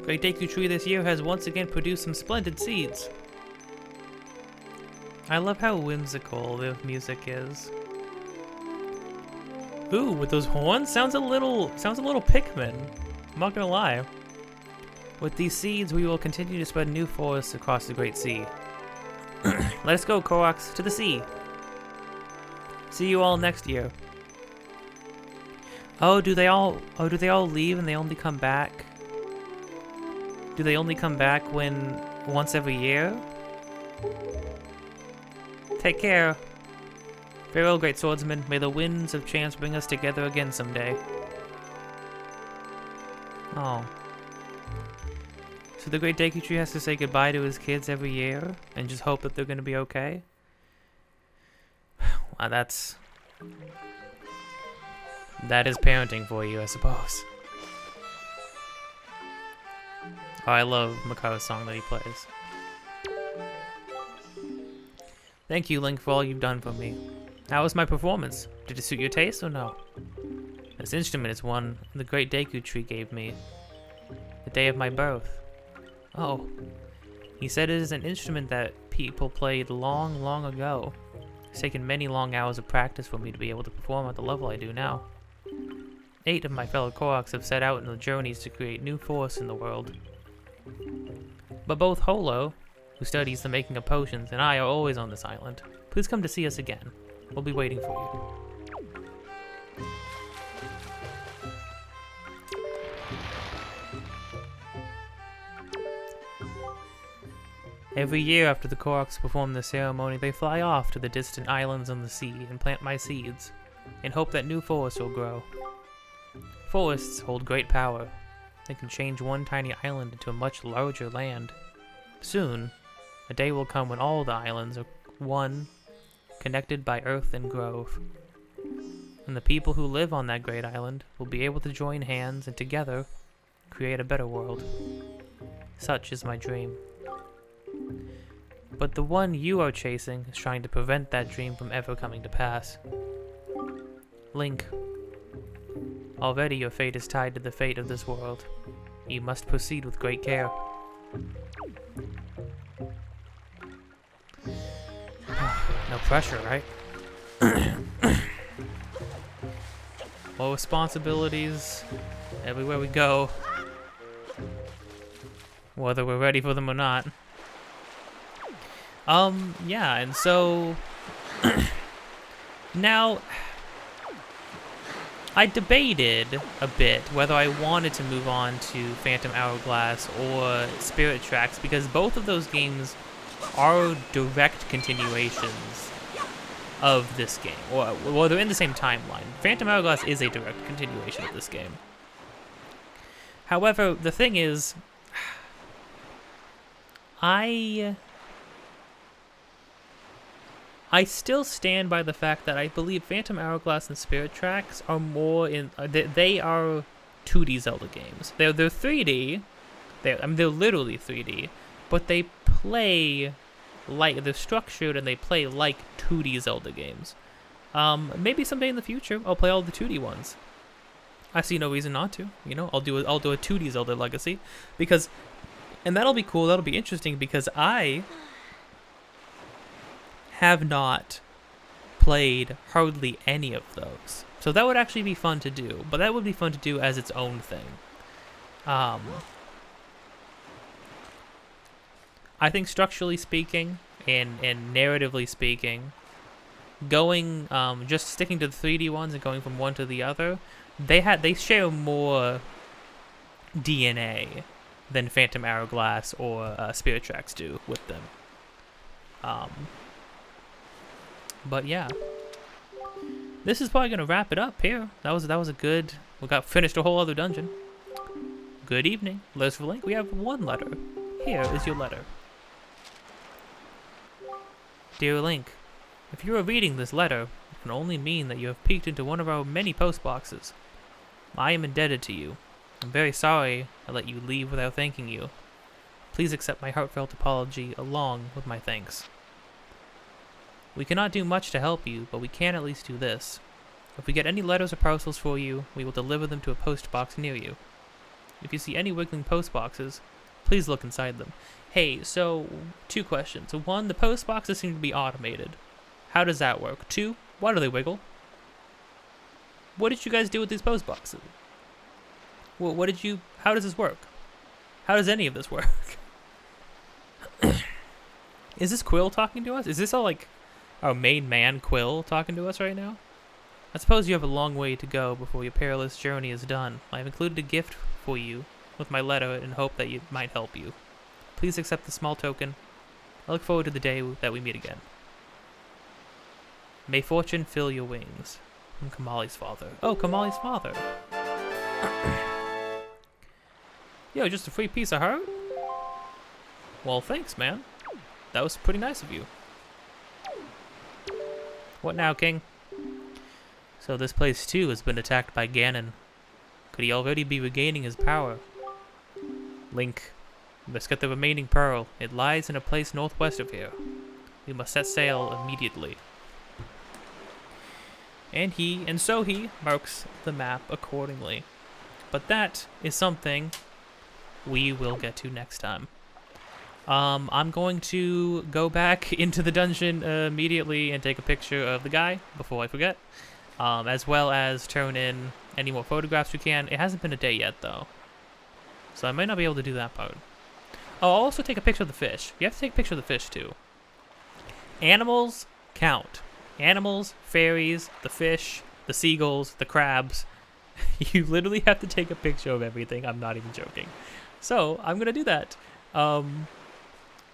Great Deku Tree this year has once again produced some splendid seeds. I love how whimsical the music is. Ooh, with those horns, sounds a little Pikmin. I'm not gonna lie. With these seeds, we will continue to spread new forests across the Great Sea. Let us go, Koroks, to the sea. See you all next year. Oh, do they all leave and they only come back? Do they only come back once every year? Take care. Farewell, great swordsman. May the winds of chance bring us together again someday. Oh. So the Great Deku Tree has to say goodbye to his kids every year and just hope that they're going to be okay? Wow, that is parenting for you, I suppose. Oh, I love Makoto's song that he plays. Thank you, Link, for all you've done for me. How was my performance? Did it suit your taste or no? This instrument is one the Great Deku Tree gave me the day of my birth. Oh, he said it is an instrument that people played long, long ago. It's taken many long hours of practice for me to be able to perform at the level I do now. 8 of my fellow Koroks have set out on the journeys to create new forests in the world. But both Holo, who studies the making of potions, and I are always on this island. Please come to see us again. We'll be waiting for you. Every year after the Koroks perform the ceremony, they fly off to the distant islands on the sea and plant my seeds, in hope that new forests will grow. Forests hold great power. They can change one tiny island into a much larger land. Soon, a day will come when all the islands are one, connected by earth and grove. And the people who live on that great island will be able to join hands and together create a better world. Such is my dream. But the one you are chasing is trying to prevent that dream from ever coming to pass. Link, already your fate is tied to the fate of this world. You must proceed with great care. No pressure, right? More responsibilities everywhere we go, whether we're ready for them or not. Yeah, and so now I debated a bit whether I wanted to move on to Phantom Hourglass or Spirit Tracks, because both of those games are direct continuations of this game. Well, they're in the same timeline. Phantom Hourglass is a direct continuation of this game. However, the thing is, I still stand by the fact that I believe Phantom Hourglass and Spirit Tracks are more in... they are 2D Zelda games. They're 3D. They're literally 3D. But they play like... They're structured and they play like 2D Zelda games. Maybe someday in the future I'll play all the 2D ones. I see no reason not to. You know, I'll do a 2D Zelda Legacy. Because... And that'll be cool. That'll be interesting because I have not played hardly any of those. So that would actually be fun to do, but that would be fun to do as its own thing. I think structurally speaking and narratively speaking, going just sticking to the 3D ones and going from one to the other, they share more DNA than Phantom Hourglass or Spirit Tracks do with them. But yeah, this is probably gonna wrap it up here. That was a good. We got finished a whole other dungeon. Good evening, letters for Link. We have one letter. Here is your letter. Dear Link, if you are reading this letter, it can only mean that you have peeked into one of our many post boxes. I am indebted to you. I'm very sorry I let you leave without thanking you. Please accept my heartfelt apology along with my thanks. We cannot do much to help you, but we can at least do this. If we get any letters or parcels for you, we will deliver them to a post box near you. If you see any wiggling post boxes, please look inside them. Hey, so 2 questions. 1, the post boxes seem to be automated. How does that work? 2, why do they wiggle? What did you guys do with these post boxes? Well, how does this work? How does any of this work? Is this Quill talking to us? Is this all like our main man Quill talking to us right now? I suppose you have a long way to go before your perilous journey is done. I have included a gift for you with my letter in hope that it might help you. Please accept the small token. I look forward to the day that we meet again. May fortune fill your wings. From Kamali's father. Oh, Kamali's father. Yo, just a free piece of heart? Well, thanks, man. That was pretty nice of you. What now, King? So this place, too, has been attacked by Ganon. Could he already be regaining his power? Link, we must get the remaining pearl. It lies in a place northwest of here. We must set sail immediately. And so he marks the map accordingly. But that is something we will get to next time. I'm going to go back into the dungeon immediately and take a picture of the guy before I forget. As well as turn in any more photographs we can. It hasn't been a day yet, though. So I might not be able to do that part. Oh, I'll also take a picture of the fish. You have to take a picture of the fish, too. Animals count. Animals, fairies, the fish, the seagulls, the crabs. You literally have to take a picture of everything. I'm not even joking. So, I'm going to do that. But I'm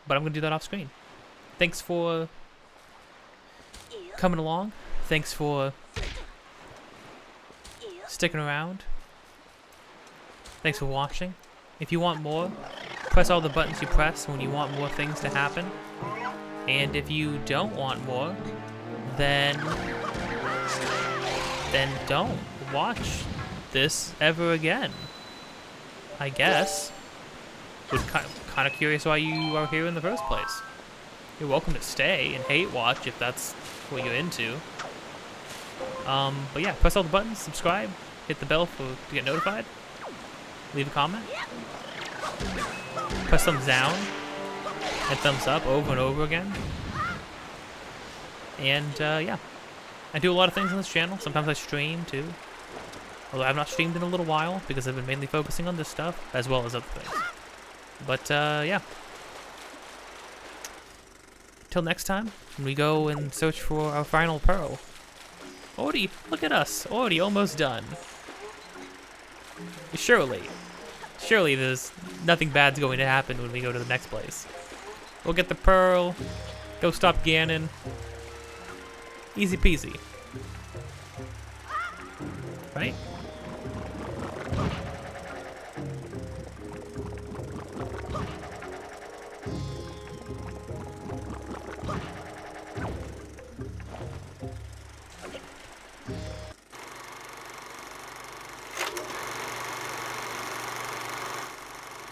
going to do that off screen. Thanks for coming along. Thanks for sticking around. Thanks for watching. If you want more, press all the buttons you press when you want more things to happen. And if you don't want more, then don't watch this ever again. I guess. Was kind of curious why you are here in the first place. You're welcome to stay and hate watch if that's what you're into. But yeah, press all the buttons, subscribe, hit the bell to get notified, leave a comment, press thumbs down and thumbs up over and over again. And yeah, I do a lot of things on this channel. Sometimes I stream too. Although I've not streamed in a little while because I've been mainly focusing on this stuff as well as other things. But yeah. Till next time, when we go and search for our final pearl. Already, look at us, already almost done. Surely there's nothing bad's going to happen when we go to the next place. We'll get the pearl, go stop Ganon. Easy peasy. Right?